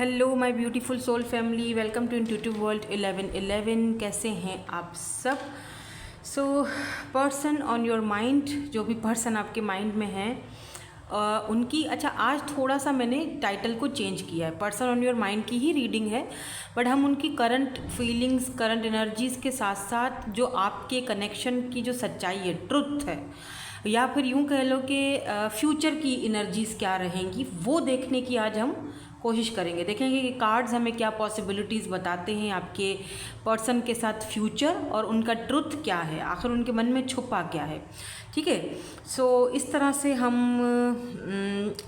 Hello my beautiful soul family, welcome to intuitive world 1111। कैसे हैं आप सब? पर्सन ऑन योर माइंड, जो भी पर्सन आपके माइंड में है उनकी आज थोड़ा सा मैंने टाइटल को चेंज किया है। पर्सन ऑन योर माइंड की ही रीडिंग है, बट हम उनकी करंट फीलिंग्स, करंट एनर्जीज़ के साथ साथ जो आपके कनेक्शन की जो सच्चाई है, ट्रुथ है, या फिर यूँ कह लो कि फ्यूचर की एनर्जीज़ क्या रहेंगी, वो देखने की आज हम कोशिश करेंगे। देखेंगे कि कार्ड्स हमें क्या पॉसिबिलिटीज़ बताते हैं आपके पर्सन के साथ फ्यूचर, और उनका ट्रुथ क्या है, आखिर उनके मन में छुपा क्या है। ठीक है, इस तरह से हम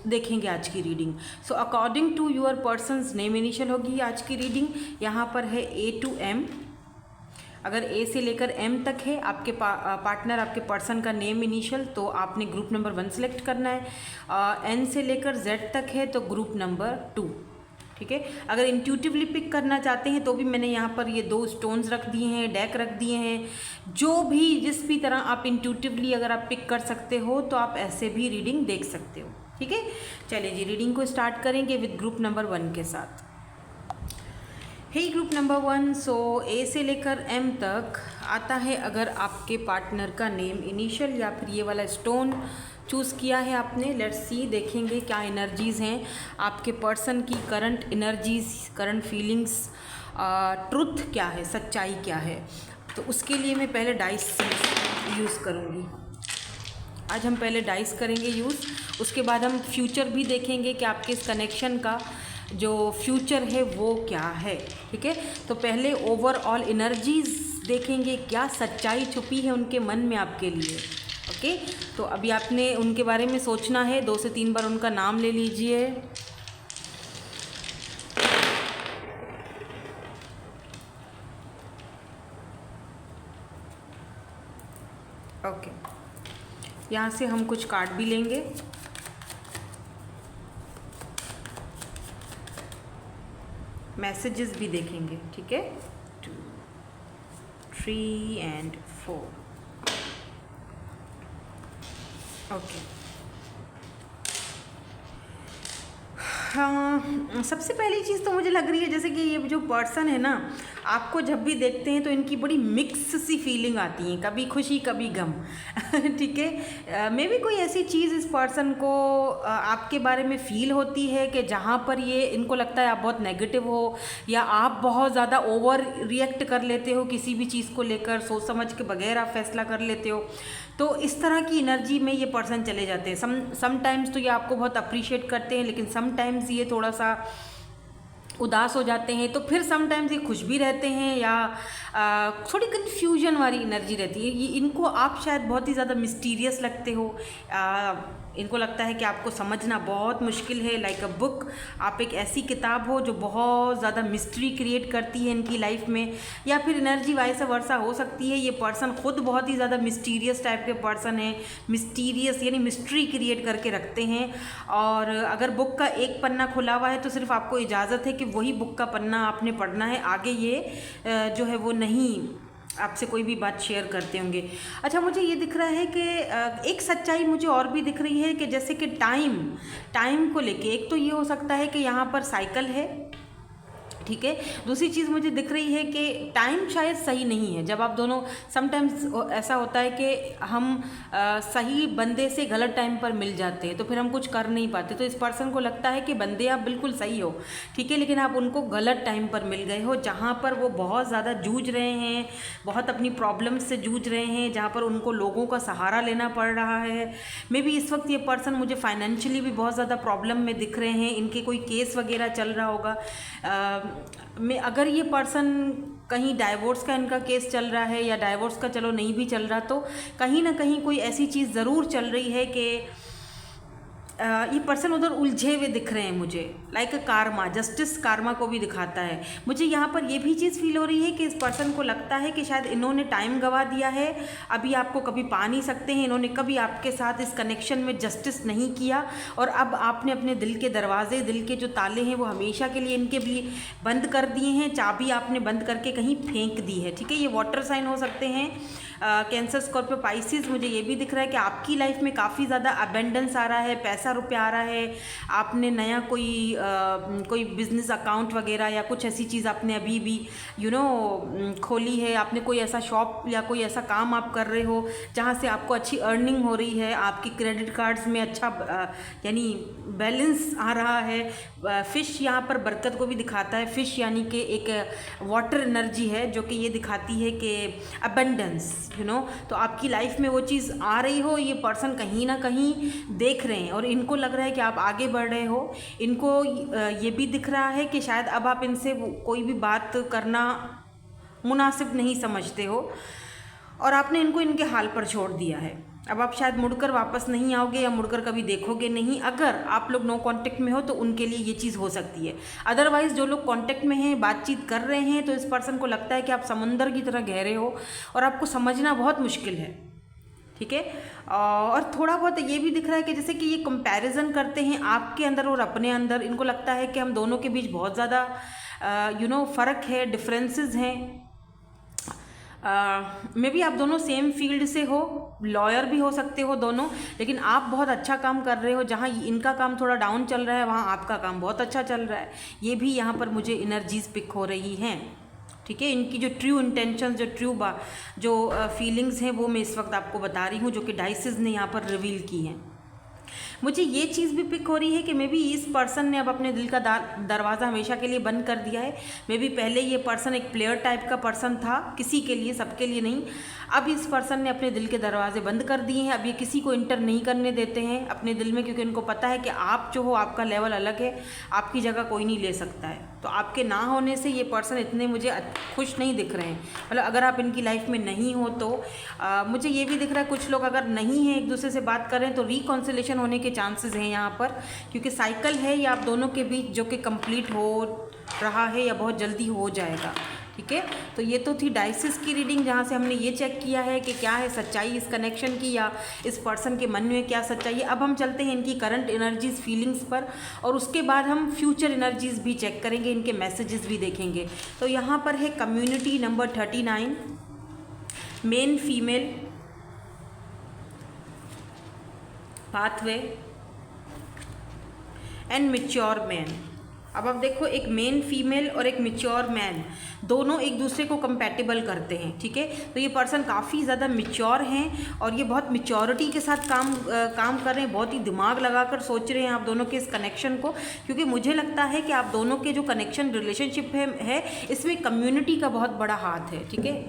देखेंगे आज की reading. According to your person's name initial होगी आज की रीडिंग। यहाँ पर है A to M। अगर A से लेकर M तक है आपके पार्टनर, आपके पर्सन का नेम इनिशियल, तो आपने ग्रुप नंबर 1 सेलेक्ट करना है। N से लेकर Z तक है तो ग्रुप नंबर 2। ठीक है, अगर इंट्यूटिवली पिक करना चाहते हैं तो भी मैंने यहाँ पर ये 2 स्टोन्स रख दिए हैं, डेक रख दिए हैं। जो भी जिस भी तरह आप इंट्यूटिवली अगर आप पिक कर सकते हो तो आप ऐसे भी रीडिंग देख सकते हो। ठीक है, चलिए जी रीडिंग को स्टार्ट करेंगे विद ग्रुप नंबर 1 के साथ। हे ग्रुप नंबर 1, A से लेकर M तक आता है। अगर आपके पार्टनर का नेम इनिशियल या फिर ये वाला स्टोन चूज़ किया है आपने, लेट्स सी, देखेंगे क्या एनर्जीज़ हैं आपके पर्सन की, current energies, current feelings, truth क्या है, सच्चाई क्या है। तो उसके लिए मैं पहले डाइस यूज़ करूँगी। आज हम पहले डाइस करेंगे यूज़, उसके बाद हम फ्यूचर भी देखेंगे कि आपके इस कनेक्शन का जो फ्यूचर है वो क्या है। ठीक है, तो पहले ओवरऑल एनर्जीज देखेंगे, क्या सच्चाई छुपी है उनके मन में आपके लिए। ओके, तो अभी आपने उनके बारे में सोचना है, 2 से 3 बार उनका नाम ले लीजिए। ओके, यहाँ से हम कुछ कार्ड भी लेंगे। मैसेजेस भी देखेंगे। ठीक है, 2, 3 and 4। ओके, हाँ, सबसे पहली चीज़ तो मुझे लग रही है जैसे कि ये जो पर्सन है ना, आपको जब भी देखते हैं तो इनकी बड़ी मिक्स सी फीलिंग आती है, कभी खुशी कभी गम। ठीक है, मे भी कोई ऐसी चीज़ इस पर्सन को आपके बारे में फील होती है कि जहाँ पर ये इनको लगता है आप बहुत नेगेटिव हो, या आप बहुत ज़्यादा ओवर रिएक्ट कर लेते हो किसी भी चीज़ को लेकर, सोच समझ के बगैर आप फैसला कर लेते हो। तो इस तरह की एनर्जी में ये पर्सन चले जाते हैं। समटाइम्स तो ये आपको बहुत अप्रिशिएट करते हैं, लेकिन समटाइम्स ये थोड़ा सा उदास हो जाते हैं। तो फिर समटाइम्स ये खुश भी रहते हैं, या थोड़ी कन्फ्यूजन वाली एनर्जी रहती है। ये इनको आप शायद बहुत ही ज़्यादा मिस्टीरियस लगते हो। इनको लगता है कि आपको समझना बहुत मुश्किल है, लाइक अ बुक। आप एक ऐसी किताब हो जो बहुत ज़्यादा मिस्ट्री क्रिएट करती है इनकी लाइफ में, या फिर एनर्जी वाइस वर्सा हो सकती है। ये पर्सन खुद बहुत ही ज़्यादा मिस्टीरियस टाइप के पर्सन है, मिस्टीरियस यानी मिस्ट्री क्रिएट करके रखते हैं। और अगर बुक का एक पन्ना खुला हुआ है तो सिर्फ आपको इजाज़त है कि वही बुक का पन्ना आपने पढ़ना है, आगे ये जो है वो नहीं आपसे कोई भी बात शेयर करते होंगे। अच्छा, मुझे ये दिख रहा है कि एक सच्चाई मुझे और भी दिख रही है कि जैसे कि टाइम को लेके, एक तो ये हो सकता है कि यहाँ पर साइकिल है। ठीक है, दूसरी चीज़ मुझे दिख रही है कि टाइम शायद सही नहीं है। जब आप दोनों, समटाइम्स ऐसा होता है कि हम सही बंदे से गलत टाइम पर मिल जाते हैं तो फिर हम कुछ कर नहीं पाते। तो इस पर्सन को लगता है कि बंदे आप बिल्कुल सही हो, ठीक है, लेकिन आप उनको गलत टाइम पर मिल गए हो, जहाँ पर वो बहुत ज़्यादा जूझ रहे हैं, बहुत अपनी प्रॉब्लम्स से जूझ रहे हैं, जहाँ पर उनको लोगों का सहारा लेना पड़ रहा है। मे बी इस वक्त ये पर्सन मुझे फाइनेंशियली भी बहुत ज़्यादा प्रॉब्लम में दिख रहे हैं। इनके कोई केस वगैरह चल रहा होगा। में अगर ये पर्सन कहीं डाइवोर्स का इनका केस चल रहा है, या डाइवोर्स का चलो नहीं भी चल रहा, तो कहीं ना कहीं कोई ऐसी चीज़ ज़रूर चल रही है कि ये पर्सन उधर उलझे हुए दिख रहे हैं मुझे, लाइक कार्मा, जस्टिस कार्मा को भी दिखाता है। मुझे यहाँ पर ये भी चीज़ फील हो रही है कि इस पर्सन को लगता है कि शायद इन्होंने टाइम गंवा दिया है, अभी आपको कभी पा नहीं सकते हैं। इन्होंने कभी आपके साथ इस कनेक्शन में जस्टिस नहीं किया, और अब आपने अपने दिल के दरवाजे, दिल के जो ताले हैं वो हमेशा के लिए इनके लिए बंद कर दिए हैं। चाबी आपने बंद करके कहीं फेंक दी है। ठीक है, ये वाटर साइन हो सकते हैं, कैंसर, स्कॉर्पियो, पाइसिस, मुझे ये भी दिख रहा है कि आपकी लाइफ में काफ़ी ज़्यादा अबेंडेंस आ रहा है, पैसा रुपया आ रहा है। आपने नया कोई बिजनेस अकाउंट वगैरह या कुछ ऐसी चीज़ आपने अभी भी खोली है। आपने कोई ऐसा शॉप या कोई ऐसा काम आप कर रहे हो जहाँ से आपको अच्छी अर्निंग हो रही है। आपकी क्रेडिट कार्ड्स में अच्छा यानी बैलेंस आ रहा है। फिश यहाँ पर बरकत को भी दिखाता है। फिश यानी कि एक वाटर एनर्जी है जो कि ये दिखाती है कि अबेंडेंस तो आपकी लाइफ में वो चीज़ आ रही हो, ये पर्सन कहीं ना कहीं देख रहे हैं और इनको लग रहा है कि आप आगे बढ़ रहे हो। इनको ये भी दिख रहा है कि शायद अब आप इनसे कोई भी बात करना मुनासिब नहीं समझते हो और आपने इनको इनके हाल पर छोड़ दिया है। अब आप शायद मुड़कर वापस नहीं आओगे या मुड़कर कभी देखोगे नहीं। अगर आप लोग नो कांटेक्ट में हो तो उनके लिए ये चीज़ हो सकती है। अदरवाइज़ जो लोग कांटेक्ट में हैं, बातचीत कर रहे हैं, तो इस पर्सन को लगता है कि आप समंदर की तरह गहरे हो और आपको समझना बहुत मुश्किल है। ठीक है। और थोड़ा बहुत ये भी दिख रहा है कि जैसे कि ये कंपैरिजन करते हैं आपके अंदर और अपने अंदर। इनको लगता है कि हम दोनों के बीच बहुत ज़्यादा फ़र्क है, डिफरेंसेस हैं। मे बी आप दोनों सेम फील्ड से हो, लॉयर भी हो सकते हो दोनों, लेकिन आप बहुत अच्छा काम कर रहे हो। जहाँ इनका काम थोड़ा डाउन चल रहा है वहाँ आपका काम बहुत अच्छा चल रहा है। ये भी यहाँ पर मुझे एनर्जीज पिक हो रही हैं। ठीक है। इनकी जो ट्रू इंटेंशंस, जो फीलिंग्स हैं वो मैं इस वक्त आपको बता रही हूँ, जो कि डाइसेस ने यहाँ पर रिवील की हैं। मुझे ये चीज़ भी पिक हो रही है कि मे बी इस पर्सन ने अब अपने दिल का दरवाज़ा हमेशा के लिए बंद कर दिया है। मे बी पहले ये पर्सन एक प्लेयर टाइप का पर्सन था, किसी के लिए, सबके लिए नहीं। अब इस पर्सन ने अपने दिल के दरवाजे बंद कर दिए हैं। अब ये किसी को इंटर नहीं करने देते हैं अपने दिल में, क्योंकि इनको पता है कि आप जो हो, आपका लेवल अलग है, आपकी जगह कोई नहीं ले सकता है। तो आपके ना होने से ये पर्सन इतने मुझे खुश नहीं दिख रहे हैं। मतलब अगर आप इनकी लाइफ में नहीं हो तो मुझे ये भी दिख रहा है कुछ लोग अगर नहीं हैं, एक दूसरे से बात करें तो रिकॉन्सिलेशन होने के चांसेस हैं यहाँ पर, क्योंकि साइकिल है ये आप दोनों के बीच जो कि कंप्लीट हो रहा है या बहुत जल्दी हो जाएगा। ठीक है। तो ये तो थी डाइसिस की रीडिंग, जहाँ से हमने ये चेक किया है कि क्या है सच्चाई इस कनेक्शन की या इस पर्सन के मन में क्या सच्चाई है। अब हम चलते हैं इनकी करंट एनर्जीज, फीलिंग्स पर, और उसके बाद हम फ्यूचर एनर्जीज भी चेक करेंगे, इनके मैसेजेस भी देखेंगे। तो यहाँ पर है community number 39, main female, pathway and mature man. अब आप देखो, एक मेन फीमेल और एक मैच्योर मैन दोनों एक दूसरे को कंपैटिबल करते हैं। ठीक है। तो ये पर्सन काफ़ी ज़्यादा मैच्योर हैं और ये बहुत मैच्योरिटी के साथ काम कर रहे हैं, बहुत ही दिमाग लगाकर सोच रहे हैं आप दोनों के इस कनेक्शन को, क्योंकि मुझे लगता है कि आप दोनों के जो कनेक्शन, रिलेशनशिप है इसमें कम्युनिटी का बहुत बड़ा हाथ है। ठीक है।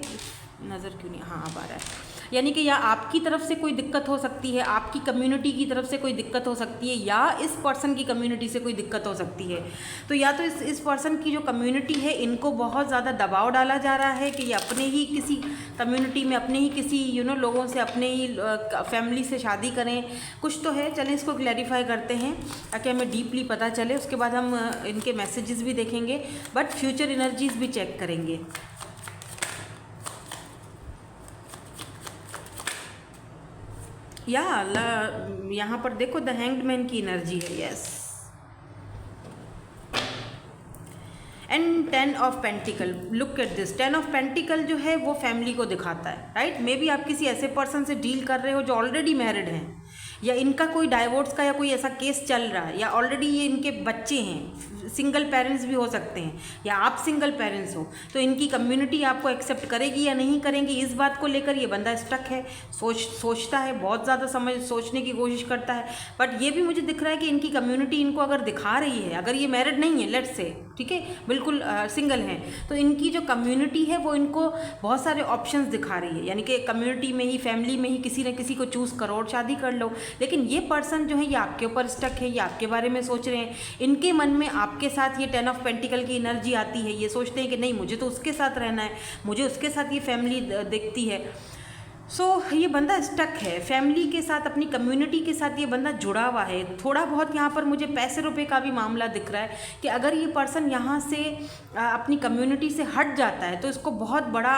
नज़र क्यों नहीं, हाँ अब आ रहा है। यानी कि या आपकी तरफ से कोई दिक्कत हो सकती है, आपकी कम्युनिटी की तरफ से कोई दिक्कत हो सकती है, या इस पर्सन की कम्युनिटी से कोई दिक्कत हो सकती है। तो या तो इस पर्सन की जो कम्युनिटी है, इनको बहुत ज़्यादा दबाव डाला जा रहा है कि ये अपने ही किसी कम्युनिटी में, अपने ही किसी लोगों से, अपने ही फैमिली से शादी करें। कुछ तो है, चलें इसको क्लैरिफाई करते हैं ताकि हमें डीपली पता चले। उसके बाद हम इनके मैसेजेस भी देखेंगे, बट फ्यूचर एनर्जीज भी चेक करेंगे। यहाँ पर देखो द हैंग्ड मैन की एनर्जी है। Yes. And 10 of pentacle, look at this. 10 of pentacle जो है वो फैमिली को दिखाता है, राइट। मे बी आप किसी ऐसे पर्सन से डील कर रहे हो जो ऑलरेडी मैरिड हैं, या इनका कोई डाइवोर्स का या कोई ऐसा केस चल रहा है, या ऑलरेडी ये इनके बच्चे हैं, सिंगल पेरेंट्स भी हो सकते हैं, या आप सिंगल पेरेंट्स हो। तो इनकी कम्युनिटी आपको एक्सेप्ट करेगी या नहीं करेंगी, इस बात को लेकर ये बंदा स्टक है, सोचता है, बहुत ज़्यादा सोचने की कोशिश करता है। बट ये भी मुझे दिख रहा है कि इनकी कम्युनिटी इनको अगर दिखा रही है, अगर ये मैरिड नहीं है, लेट्स से, ठीक है, बिल्कुल सिंगल हैं, तो इनकी जो कम्युनिटी है वो इनको बहुत सारे ऑप्शंस दिखा रही है। यानी कि कम्युनिटी में ही, फैमिली में ही किसी न किसी को चूज़ करो और शादी कर लो। लेकिन ये पर्सन जो है ये आपके ऊपर स्टक है, ये आपके बारे में सोच रहे हैं। इनके मन में आपके साथ ये 10 ऑफ पेंटिकल की एनर्जी आती है। ये सोचते हैं कि नहीं, मुझे तो उसके साथ रहना है, मुझे उसके साथ ये फैमिली दिखती है। ये बंदा स्टक है फैमिली के साथ, अपनी कम्युनिटी के साथ ये बंदा जुड़ा हुआ है। थोड़ा बहुत यहाँ पर मुझे पैसे रुपए का भी मामला दिख रहा है कि अगर ये पर्सन यहाँ से अपनी कम्युनिटी से हट जाता है तो इसको बहुत बड़ा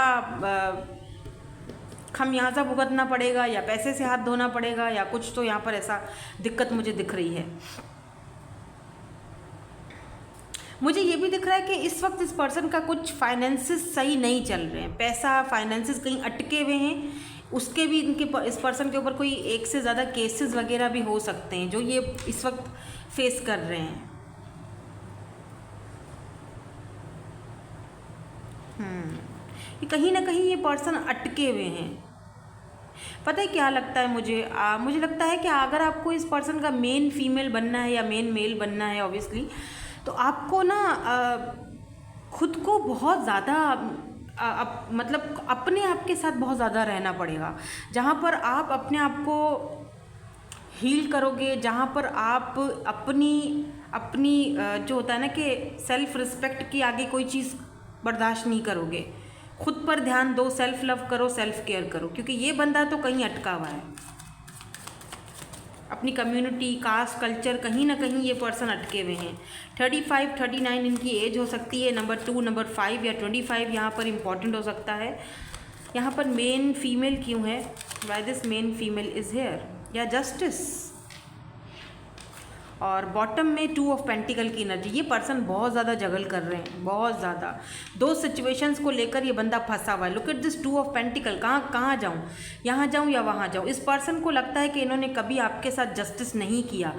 खमियाजा भुगतना पड़ेगा, या पैसे से हाथ धोना पड़ेगा, या कुछ तो यहाँ पर ऐसा दिक्कत मुझे दिख रही है। मुझे ये भी दिख रहा है कि इस वक्त इस पर्सन का कुछ फाइनेंसेस सही नहीं चल रहे हैं, पैसा फाइनेंसेस कहीं अटके हुए हैं, उसके भी इनके इस पर्सन के ऊपर कोई एक से ज़्यादा केसेस वगैरह भी हो सकते हैं जो ये इस वक्त फेस कर रहे हैं। कहीं ना कहीं ये पर्सन अटके हुए हैं। पता है क्या लगता है मुझे, मुझे लगता है कि अगर आपको इस पर्सन का मेन फीमेल बनना है या मेन मेल बनना है ऑब्वियसली, तो आपको ना खुद को बहुत ज़्यादा मतलब अपने आप के साथ बहुत ज़्यादा रहना पड़ेगा, जहाँ पर आप अपने आप को हील करोगे, जहाँ पर आप अपनी जो होता है ना कि सेल्फ रिस्पेक्ट की आगे कोई चीज़ बर्दाश्त नहीं करोगे। खुद पर ध्यान दो, सेल्फ लव करो, सेल्फ केयर करो, क्योंकि ये बंदा तो कहीं अटका हुआ है। अपनी कम्युनिटी, कास्ट, कल्चर, कहीं ना कहीं ये पर्सन अटके हुए हैं। 35, 39 इनकी एज हो सकती है। नंबर 2, नंबर 5 या 25 यहाँ पर इम्पॉर्टेंट हो सकता है। यहाँ पर मेन फीमेल क्यों है, why this main female is here, या जस्टिस। और बॉटम में 2 ऑफ पेंटिकल की एनर्जी। ये पर्सन बहुत ज़्यादा जगल कर रहे हैं, बहुत ज़्यादा। 2 सिचुएशंस को लेकर ये बंदा फंसा हुआ है। Look at this 2 of pentacle. कहाँ जाऊँ, यहाँ जाऊँ या वहाँ जाऊँ। इस पर्सन को लगता है कि इन्होंने कभी आपके साथ जस्टिस नहीं किया।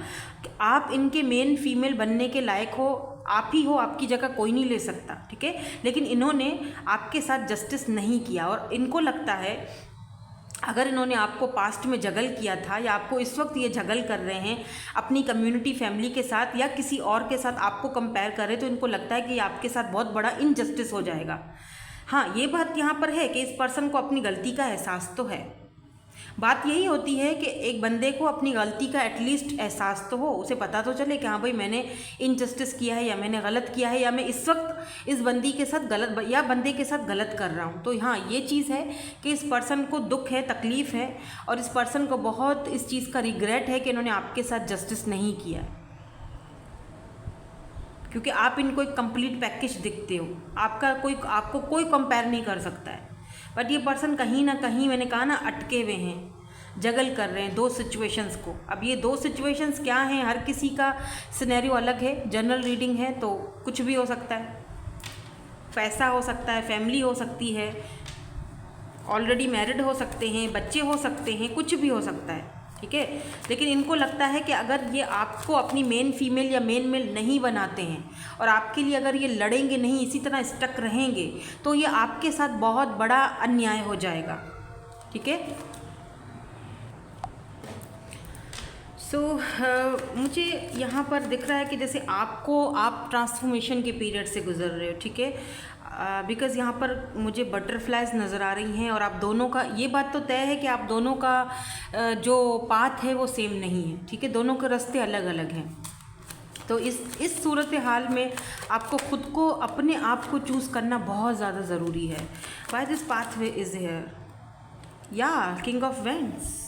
आप इनके मेन फीमेल बनने के लायक हो, आप ही हो, आपकी जगह कोई नहीं ले सकता, ठीक है। लेकिन इन्होंने आपके साथ जस्टिस नहीं किया, और इनको लगता है अगर इन्होंने आपको पास्ट में जगल किया था या आपको इस वक्त ये जगल कर रहे हैं अपनी कम्युनिटी, फैमिली के साथ या किसी और के साथ आपको कंपेयर कर रहे हैं, तो इनको लगता है कि आपके साथ बहुत बड़ा इनजस्टिस हो जाएगा। हाँ, ये बात यहाँ पर है कि इस पर्सन को अपनी गलती का एहसास तो है। बात यही होती है कि एक बंदे को अपनी गलती का एटलीस्ट एहसास तो हो, उसे पता तो चले कि हाँ भाई मैंने इनजस्टिस किया है, या मैंने गलत किया है, या मैं इस वक्त इस बंदी के साथ गलत या बंदे के साथ गलत कर रहा हूँ। तो हाँ, ये चीज़ है कि इस पर्सन को दुख है, तकलीफ़ है, और इस पर्सन को बहुत इस चीज़ का रिग्रेट है कि इन्होंने आपके साथ जस्टिस नहीं किया है, क्योंकि आप इनको एक कंप्लीट पैकेज दिखते हो। आपको कोई कंपेयर नहीं कर सकता है। बट ये पर्सन कहीं ना कहीं, मैंने कहा ना, अटके हुए हैं, जगल कर रहे हैं 2 सिचुएशंस को। अब ये 2 सिचुएशंस क्या हैं, हर किसी का सिनेरियो अलग है। जनरल रीडिंग है तो कुछ भी हो सकता है। पैसा हो सकता है, फैमिली हो सकती है, ऑलरेडी मैरिड हो सकते हैं, बच्चे हो सकते हैं, कुछ भी हो सकता है, ठीक है। लेकिन इनको लगता है कि अगर ये आपको अपनी मेन फीमेल या मेन मेल नहीं बनाते हैं और आपके लिए अगर ये लड़ेंगे नहीं, इसी तरह स्टक रहेंगे, तो ये आपके साथ बहुत बड़ा अन्याय हो जाएगा, ठीक है। मुझे यहाँ पर दिख रहा है कि जैसे आप ट्रांसफॉर्मेशन के पीरियड से गुजर रहे हो, ठीक है। बिकॉज़ यहाँ पर मुझे बटरफ्लाइज नज़र आ रही हैं, और आप दोनों का ये बात तो तय है कि आप दोनों का जो पाथ है वो सेम नहीं है, ठीक है। दोनों के रास्ते अलग अलग हैं। तो इस सूरत हाल में आपको खुद को, अपने आप को चूज़ करना बहुत ज़्यादा ज़रूरी है। Why this pathway is here, या किंग ऑफ वेंड्स।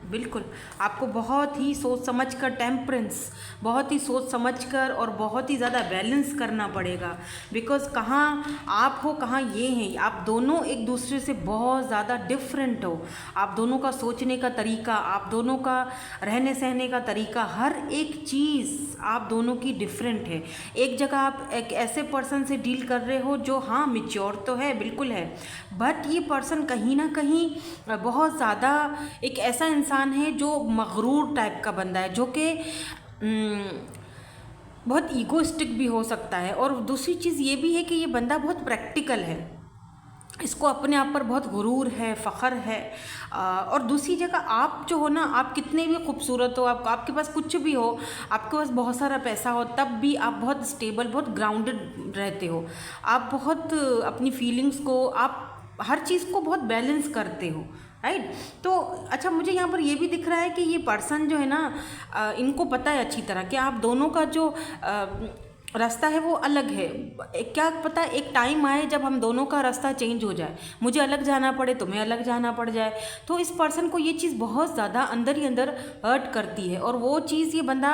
बिल्कुल, आपको बहुत ही सोच समझ कर, टेम्परेंस, बहुत ही सोच समझ कर और बहुत ही ज़्यादा बैलेंस करना पड़ेगा। बिकॉज़ कहाँ आप हो, कहाँ ये हैं, आप दोनों एक दूसरे से बहुत ज़्यादा डिफरेंट हो। आप दोनों का सोचने का तरीका, आप दोनों का रहने सहने का तरीका, हर एक चीज़ आप दोनों की डिफरेंट है। एक जगह आप एक ऐसे पर्सन से डील कर रहे हो जो हाँ मैच्योर तो है, बिल्कुल है, बट ये पर्सन कहीं ना कहीं बहुत ज़्यादा एक ऐसा इंसान है जो मगरूर टाइप का बंदा है, जो कि बहुत ईगोइस्टिक भी हो सकता है। और दूसरी चीज़ ये भी है कि ये बंदा बहुत प्रैक्टिकल है, इसको अपने आप पर बहुत गुरूर है, फ़ख्र है। और दूसरी जगह आप जो हो ना, आप कितने भी खूबसूरत हो, आपके पास कुछ भी हो, आपके पास बहुत सारा पैसा हो, तब भी आप बहुत स्टेबल, बहुत ग्राउंडेड रहते हो। आप बहुत अपनी फीलिंग्स को, आप हर चीज़ को बहुत बैलेंस करते हो, राइट। तो अच्छा, मुझे यहाँ पर ये भी दिख रहा है कि ये पर्सन जो है ना, इनको पता है अच्छी तरह कि आप दोनों का जो रास्ता है वो अलग है। क्या पता एक टाइम आए जब हम दोनों का रास्ता चेंज हो जाए, मुझे अलग जाना पड़े, तुम्हें अलग जाना पड़ जाए। तो इस पर्सन को ये चीज़ बहुत ज़्यादा अंदर ही अंदर हर्ट करती है, और वो चीज़ ये बंदा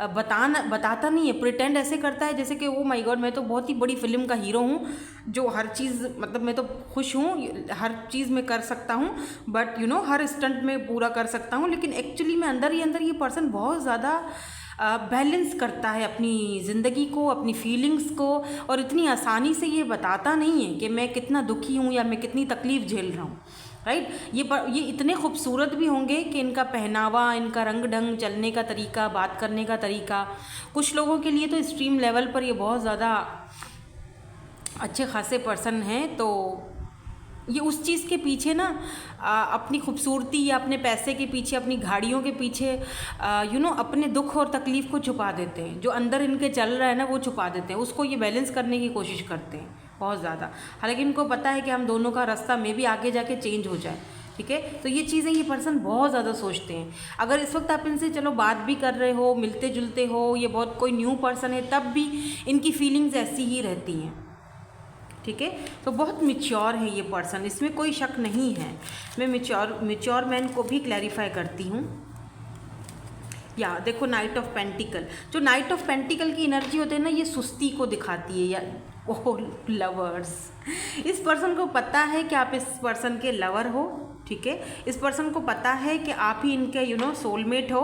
बताता नहीं है, प्रिटेंड ऐसे करता है जैसे कि ओ माय गॉड, मैं तो बहुत ही बड़ी फिल्म का हीरो हूँ, जो हर चीज़, मतलब मैं तो खुश हूँ, हर चीज़ में कर सकता हूँ, बट हर स्टंट में पूरा कर सकता हूँ। लेकिन एक्चुअली में अंदर ही अंदर ये पर्सन बहुत ज़्यादा बैलेंस करता है अपनी ज़िंदगी को, अपनी फीलिंग्स को, और इतनी आसानी से ये बताता नहीं है कि मैं कितना दुखी हूँ या मैं कितनी तकलीफ़ झेल रहा हूँ, राइट। ये इतने खूबसूरत भी होंगे कि इनका पहनावा, इनका रंग ढंग, चलने का तरीका, बात करने का तरीका, कुछ लोगों के लिए तो एक्सट्रीम लेवल पर ये बहुत ज़्यादा अच्छे खासे पर्सन हैं। तो ये उस चीज़ के पीछे ना अपनी खूबसूरती या अपने पैसे के पीछे, अपनी गाड़ियों के पीछे अपने दुख और तकलीफ़ को छुपा देते हैं। जो अंदर इनके चल रहा है ना वो छुपा देते हैं, उसको ये बैलेंस करने की कोशिश करते हैं बहुत ज़्यादा। हालांकि इनको पता है कि हम दोनों का रास्ता में भी आगे जाके चेंज हो जाए, ठीक है। तो ये चीज़ें ये पर्सन बहुत ज़्यादा सोचते हैं। अगर इस वक्त आप इनसे चलो बात भी कर रहे हो, मिलते जुलते हो, ये बहुत कोई न्यू पर्सन है, तब भी इनकी फीलिंग्स ऐसी ही रहती हैं, ठीक है। तो बहुत मैच्योर है ये पर्सन, इसमें कोई शक नहीं है। मैं मैच्योर मैन को भी क्लैरिफाई करती हूँ। या देखो नाइट ऑफ पेंटिकल, जो नाइट ऑफ पेंटिकल की एनर्जी होती है ना, ये सुस्ती को दिखाती है। या ओह लवर्स, इस पर्सन को पता है कि आप इस पर्सन के लवर हो, ठीक है। इस पर्सन को पता है कि आप ही इनके सोलमेट हो,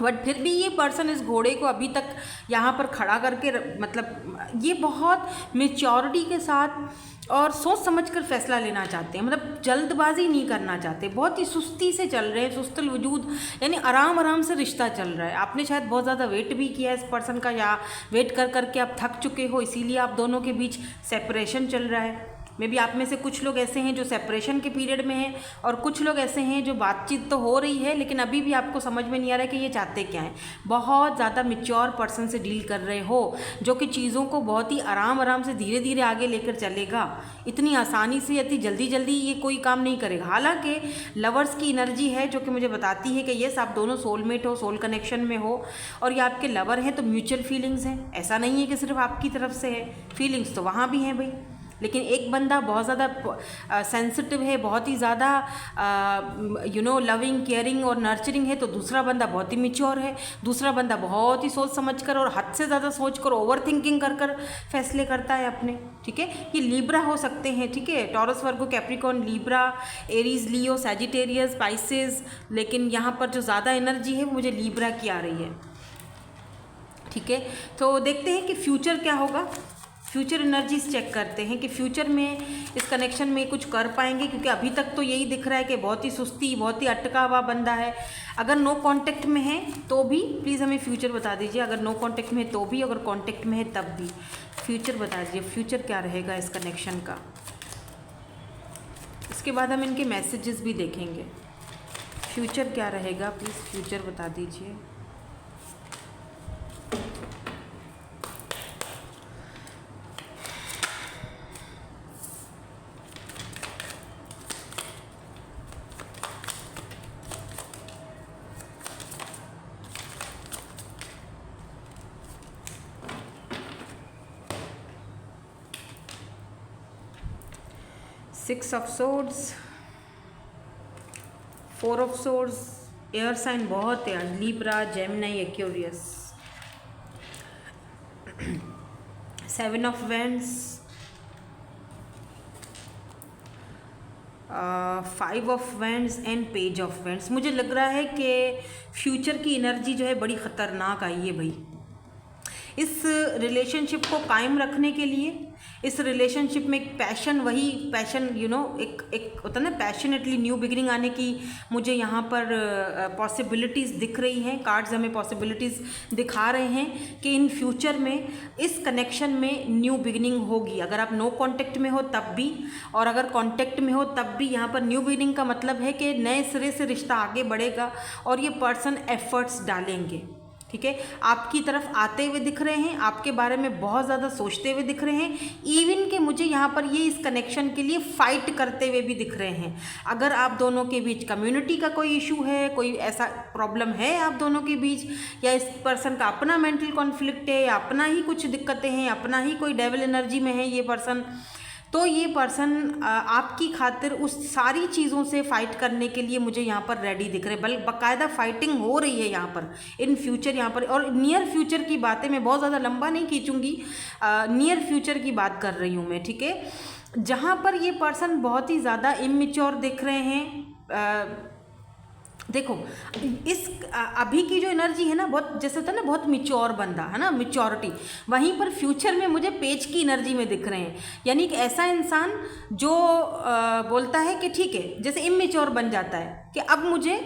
बट फिर भी ये पर्सन इस घोड़े को अभी तक यहाँ पर खड़ा करके, मतलब ये बहुत मेच्योरिटी के साथ और सोच समझकर फैसला लेना चाहते हैं, मतलब जल्दबाजी नहीं करना चाहते, बहुत ही सुस्ती से चल रहे हैं, सुस्तल वजूद, यानी आराम आराम से रिश्ता चल रहा है। आपने शायद बहुत ज़्यादा वेट भी किया इस पर्सन का, या वेट कर करके आप थक चुके हो, इसीलिए आप दोनों के बीच सेपरेशन चल रहा है। मे बी आप में से कुछ लोग ऐसे हैं जो सेपरेशन के पीरियड में हैं, और कुछ लोग ऐसे हैं जो बातचीत तो हो रही है लेकिन अभी भी आपको समझ में नहीं आ रहा है कि ये चाहते क्या हैं। बहुत ज़्यादा मैच्योर पर्सन से डील कर रहे हो, जो कि चीज़ों को बहुत ही आराम आराम से धीरे धीरे आगे लेकर चलेगा। इतनी आसानी से, इतनी जल्दी जल्दी ये कोई काम नहीं करेगा। हालांकि लवर्स की एनर्जी है जो कि मुझे बताती है कि यस आप दोनों सोलमेट हो, सोल कनेक्शन में हो, और ये आपके लवर हैं, तो म्यूचुअल फीलिंग्स हैं। ऐसा नहीं है कि सिर्फ आपकी तरफ से है, फीलिंग्स तो वहाँ भी हैं भाई। लेकिन एक बंदा बहुत ज़्यादा सेंसिटिव है, बहुत ही ज़्यादा लविंग, केयरिंग और नर्चरिंग है, तो दूसरा बंदा बहुत ही मैच्योर है। दूसरा बंदा बहुत ही सोच समझकर और हद से ज़्यादा सोचकर ओवर थिंकिंग कर कर फैसले करता है अपने, ठीक है। ये लीब्रा हो सकते हैं, ठीक है, टॉरस, वर्गो, कैप्रिकॉर्न, लीब्रा, एरीज, लियो, सैजिटेरियस, स्पाइसेस, लेकिन यहाँ पर जो ज़्यादा एनर्जी है वो मुझे लीब्रा की आ रही है, ठीक है। तो देखते हैं कि फ्यूचर क्या होगा। फ्यूचर एनर्जीज चेक करते हैं कि फ्यूचर में इस कनेक्शन में कुछ कर पाएंगे, क्योंकि अभी तक तो यही दिख रहा है कि बहुत ही सुस्ती, बहुत ही अटका हुआ बंदा है। अगर नो कांटेक्ट में है तो भी प्लीज़ हमें फ्यूचर बता दीजिए, अगर नो कांटेक्ट में है तो भी, अगर कांटेक्ट में है तब भी फ्यूचर बता दीजिए। फ्यूचर क्या रहेगा इस कनेक्शन का। इसके बाद हम इनके मैसेजेस भी देखेंगे। फ्यूचर क्या रहेगा, प्लीज़ फ्यूचर बता दीजिए। Six of swords, four of swords, air sign बहुत है, Libra, Gemini, Aquarius, seven of wands, five of wands and page of wands. मुझे लग रहा है कि फ्यूचर की एनर्जी जो है बड़ी ख़तरनाक आई है भाई। इस रिलेशनशिप को कायम रखने के लिए, इस रिलेशनशिप में एक पैशन, वही पैशन एक होता है ना, पैशनेटली न्यू बिगिनिंग आने की मुझे यहाँ पर पॉसिबिलिटीज़ दिख रही हैं। कार्ड्स हमें पॉसिबिलिटीज़ दिखा रहे हैं कि इन फ्यूचर में इस कनेक्शन में न्यू बिगिनिंग होगी। अगर आप नो कांटेक्ट में हो तब भी, और अगर कांटेक्ट में हो तब भी, यहाँ पर न्यू बिगिनिंग का मतलब है कि नए सिरे से रिश्ता आगे बढ़ेगा और ये पर्सन एफर्ट्स डालेंगे, ठीक है। आपकी तरफ आते हुए दिख रहे हैं, आपके बारे में बहुत ज़्यादा सोचते हुए दिख रहे हैं, इवन कि मुझे यहाँ पर ये इस कनेक्शन के लिए फ़ाइट करते हुए भी दिख रहे हैं। अगर आप दोनों के बीच कम्युनिटी का कोई इशू है, कोई ऐसा प्रॉब्लम है आप दोनों के बीच, या इस पर्सन का अपना मेंटल कॉन्फ्लिक्ट है, या अपना ही कुछ दिक्कतें हैं, अपना ही कोई डेविल एनर्जी में है ये पर्सन, तो ये पर्सन आपकी खातिर उस सारी चीज़ों से फ़ाइट करने के लिए मुझे यहाँ पर रेडी दिख रहे हैं। बल्कि बाकायदा फाइटिंग हो रही है यहाँ पर इन फ्यूचर, यहाँ पर। और नियर फ्यूचर की बातें मैं बहुत ज़्यादा लंबा नहीं खींचूँगी, नियर फ्यूचर की बात कर रही हूँ मैं, ठीक है। जहाँ पर ये पर्सन बहुत ही ज़्यादा इमेच्योर दिख रहे हैं, देखो इस अभी की जो एनर्जी है ना, बहुत जैसे होता है ना, बहुत मिच्योर बंदा है ना, मिच्योरिटी, वहीं पर फ्यूचर में मुझे पेज की एनर्जी में दिख रहे हैं। यानी कि ऐसा इंसान जो बोलता है कि ठीक है, जैसे इमेच्योर बन जाता है कि अब मुझे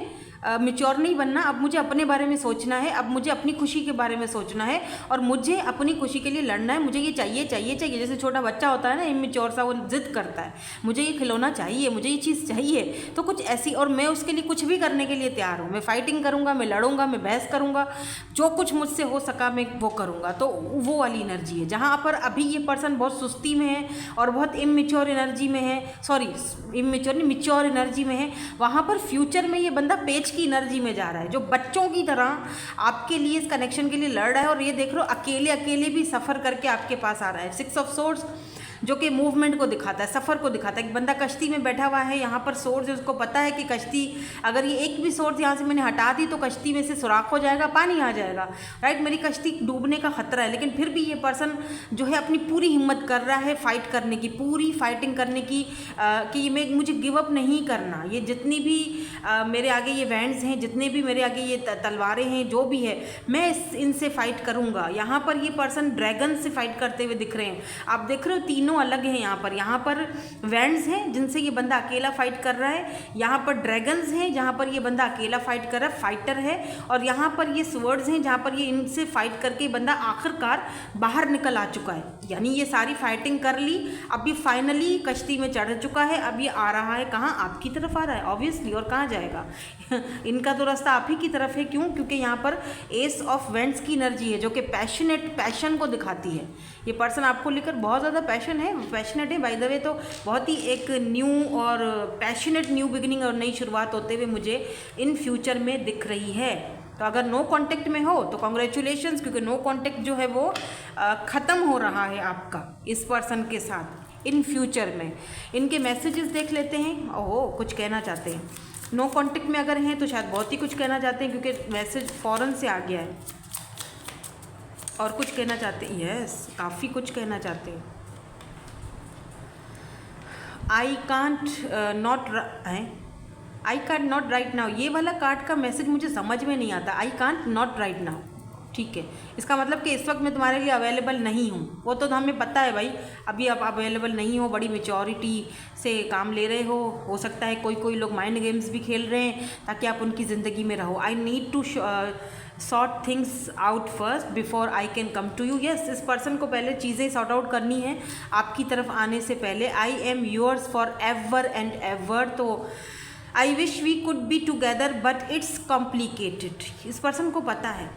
मिच्योर नहीं बनना, अब मुझे अपने बारे में सोचना है, अब मुझे अपनी खुशी के बारे में सोचना है और मुझे अपनी खुशी के लिए लड़ना है, मुझे ये चाहिए चाहिए चाहिए। जैसे छोटा बच्चा होता है ना, इमेच्योर सा, वो जिद करता है मुझे ये खिलौना चाहिए, मुझे ये चीज़ चाहिए, तो कुछ ऐसी, और मैं उसके लिए कुछ भी करने के लिए तैयार हूँ, मैं फाइटिंग करूँगा, मैं लड़ूंगा, मैं बहस करूँगा, जो कुछ मुझसे हो सका मैं वो करूँगा। तो वो वाली एनर्जी है जहाँ पर अभी ये पर्सन बहुत सुस्ती में है और बहुत इमेच्योर एनर्जी में है, सॉरी इमेच्योर नहीं, मिच्योर एनर्जी में है। वहाँ पर फ्यूचर में ये बंदा पेज की एनर्जी में जा रहा है, जो बच्चों की तरह आपके लिए इस कनेक्शन के लिए लड़ रहा है। और ये देख लो अकेले अकेले भी सफ़र करके आपके पास आ रहा है। 6 ऑफ सोर्ड्स जो कि मूवमेंट को दिखाता है, सफ़र को दिखाता है। एक बंदा कश्ती में बैठा हुआ है, यहाँ पर सोर्स है, उसको पता है कि कश्ती, अगर ये एक भी सोर्स यहाँ से मैंने हटा दी तो कश्ती में से सुराख हो जाएगा, पानी आ जाएगा, राइट, मेरी कश्ती डूबने का खतरा है। लेकिन फिर भी ये पर्सन जो है अपनी पूरी हिम्मत कर रहा है फाइट करने की, पूरी फाइटिंग करने की, कि मुझे गिव अप नहीं करना। ये जितनी भी मेरे आगे ये वैंड्स हैं, जितने भी मेरे आगे ये तलवारें हैं, जो भी है, मैं इनसे फाइट करूँगा। यहाँ पर ये पर्सन ड्रैगन से फाइट करते हुए दिख रहे हैं। आप देख रहे हो तीनों अलग हैं। यहाँ पर वैंड्स हैं जिनसे ये बंदा अकेला फाइट कर रहा है, यहाँ पर ड्रैगन्स हैं जहाँ पर ये बंदा अकेला फाइट कर रहा है, फाइटर है, और यहाँ पर ये स्वर्ड्स हैं जहाँ पर ये इनसे फाइट करके बंदा आखिरकार बाहर निकल आ चुका है। यानी ये सारी फाइटिंग कर ली, अब ये फाइनली कश्ती में चढ़ चुका है। अब ये आ रहा है कहाँ? आपकी तरफ आ रहा है ऑब्वियसली, और कहाँ जाएगा? इनका तो रास्ता आप ही की तरफ है। क्यों? क्योंकि यहाँ पर एस ऑफ वेंड्स की एनर्जी है जो कि पैशन को दिखाती है। ये पर्सन आपको लेकर बहुत ज़्यादा पैशनेट है बाय द वे। तो बहुत ही एक न्यू और पैशनेट न्यू बिगिनिंग और नई शुरुआत होते हुए मुझे इन फ्यूचर में दिख रही है। तो अगर नो कांटेक्ट में हो तो कॉन्ग्रेचुलेशंस, क्योंकि नो कांटेक्ट जो है वो ख़त्म हो रहा है आपका इस पर्सन के साथ इन फ्यूचर में। इनके मैसेजेस देख लेते हैं। ओहो, कुछ कहना चाहते हैं। नो कांटेक्ट में अगर हैं तो शायद बहुत ही कुछ कहना चाहते हैं, क्योंकि मैसेज फ़ौरन से आ गया है और कुछ कहना चाहते हैं। यस, काफ़ी कुछ कहना चाहते हैं। I can't not right now, ये वाला कार्ड का मैसेज मुझे समझ में नहीं आता। I can't not right now, ठीक है, इसका मतलब कि इस वक्त मैं तुम्हारे लिए अवेलेबल नहीं हूँ। वो तो हमें पता है भाई, अभी आप अवेलेबल नहीं हो, बड़ी मेच्योरिटी से काम ले रहे हो सकता है कोई लोग माइंड गेम्स भी खेल रहे हैं ताकि आप उनकी ज़िंदगी में रहो। I need to sort things out first before I can come to you. Yes, इस पर्सन को पहले चीज़ें सॉर्ट आउट करनी है आपकी तरफ आने से पहले। I am yours for ever and ever. तो I wish we could be together but it's complicated. इस पर्सन को पता है,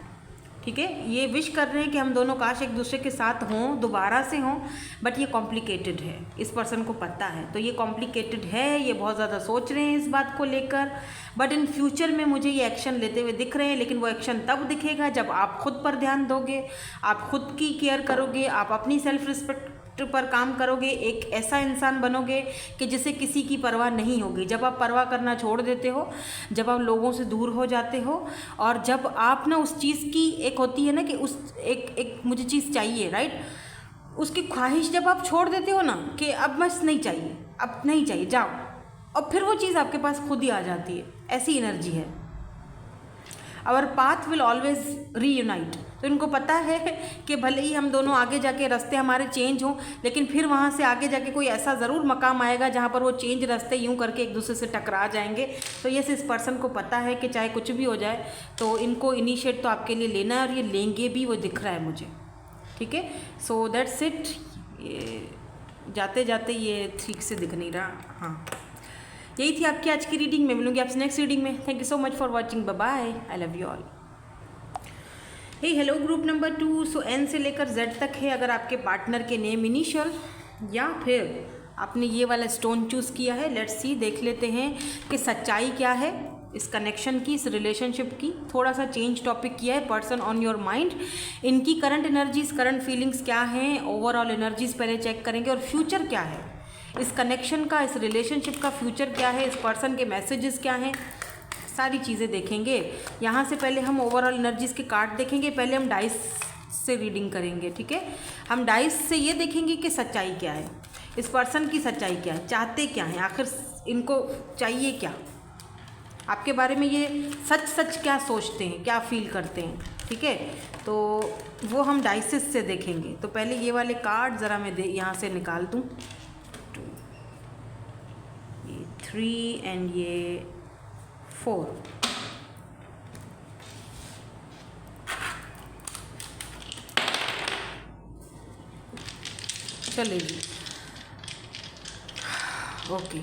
ठीक है, ये विश कर रहे हैं कि हम दोनों काश एक दूसरे के साथ हों, दोबारा से हों, बट ये कॉम्प्लिकेटेड है। इस पर्सन को पता है, तो ये कॉम्प्लिकेटेड है, ये बहुत ज़्यादा सोच रहे हैं इस बात को लेकर। बट इन फ्यूचर में मुझे ये एक्शन लेते हुए दिख रहे हैं, लेकिन वो एक्शन तब दिखेगा जब आप खुद पर ध्यान दोगे, आप खुद की केयर करोगे, आप अपनी सेल्फ रिस्पेक्ट पर काम करोगे, एक ऐसा इंसान बनोगे कि जिसे किसी की परवाह नहीं होगी। जब आप परवाह करना छोड़ देते हो, जब आप लोगों से दूर हो जाते हो, और जब आप ना उस चीज़ की, एक होती है ना कि उस एक मुझे चीज़ चाहिए, राइट, उसकी ख्वाहिश जब आप छोड़ देते हो ना कि अब बस नहीं चाहिए, अब नहीं चाहिए, जाओ, और फिर वो चीज़ आपके पास खुद ही आ जाती है। ऐसी एनर्जी है। Our path will always reunite. तो इनको पता है कि भले ही हम दोनों आगे जाके रास्ते हमारे चेंज हों, लेकिन फिर वहाँ से आगे जाके कोई ऐसा ज़रूर मकाम आएगा जहाँ पर वो चेंज रास्ते यूँ करके एक दूसरे से टकरा जाएंगे। तो ये इस पर्सन को पता है कि चाहे कुछ भी हो जाए तो इनको इनिशिएट तो आपके लिए लेना है, और ये लेंगे भी, वो दिख रहा है मुझे, ठीक है। So that's it. ये जाते जाते ये ठीक से दिख नहीं रहा। हाँ, यही थी आपकी आज की रीडिंग। मैं मिलूंगी आपसे नेक्स्ट रीडिंग में। Thank you so much for watching. Bye bye. I love you all. Hey hello group number 2। So N से लेकर जेड तक है। अगर आपके पार्टनर के नेम इनिशियल या फिर आपने ये वाला स्टोन चूज़ किया है, लेट्स सी, देख लेते हैं कि सच्चाई क्या है इस कनेक्शन की, इस रिलेशनशिप की। थोड़ा सा चेंज टॉपिक किया है, पर्सन ऑन योर माइंड। इनकी करंट एनर्जीज, करंट फीलिंग्स क्या हैं, ओवरऑल एनर्जीज पहले चेक करेंगे, और फ्यूचर क्या है इस कनेक्शन का, इस रिलेशनशिप का फ्यूचर क्या है, इस पर्सन के मैसेजेस क्या हैं, सारी चीज़ें देखेंगे। यहाँ से पहले हम ओवरऑल एनर्जीज के कार्ड देखेंगे। पहले हम डाइस से रीडिंग करेंगे, ठीक है। हम डाइस से ये देखेंगे कि सच्चाई क्या है, इस पर्सन की सच्चाई क्या है, चाहते क्या हैं, आखिर इनको चाहिए क्या। आपके बारे में ये सच सच क्या सोचते हैं, क्या फील करते हैं, ठीक है। तो वो हम डाइसेस से देखेंगे। तो पहले ये वाले कार्ड ज़रा मैं यहाँ से निकाल दूँ। ये 3 एंड ये 4। चलिए जी, ओके।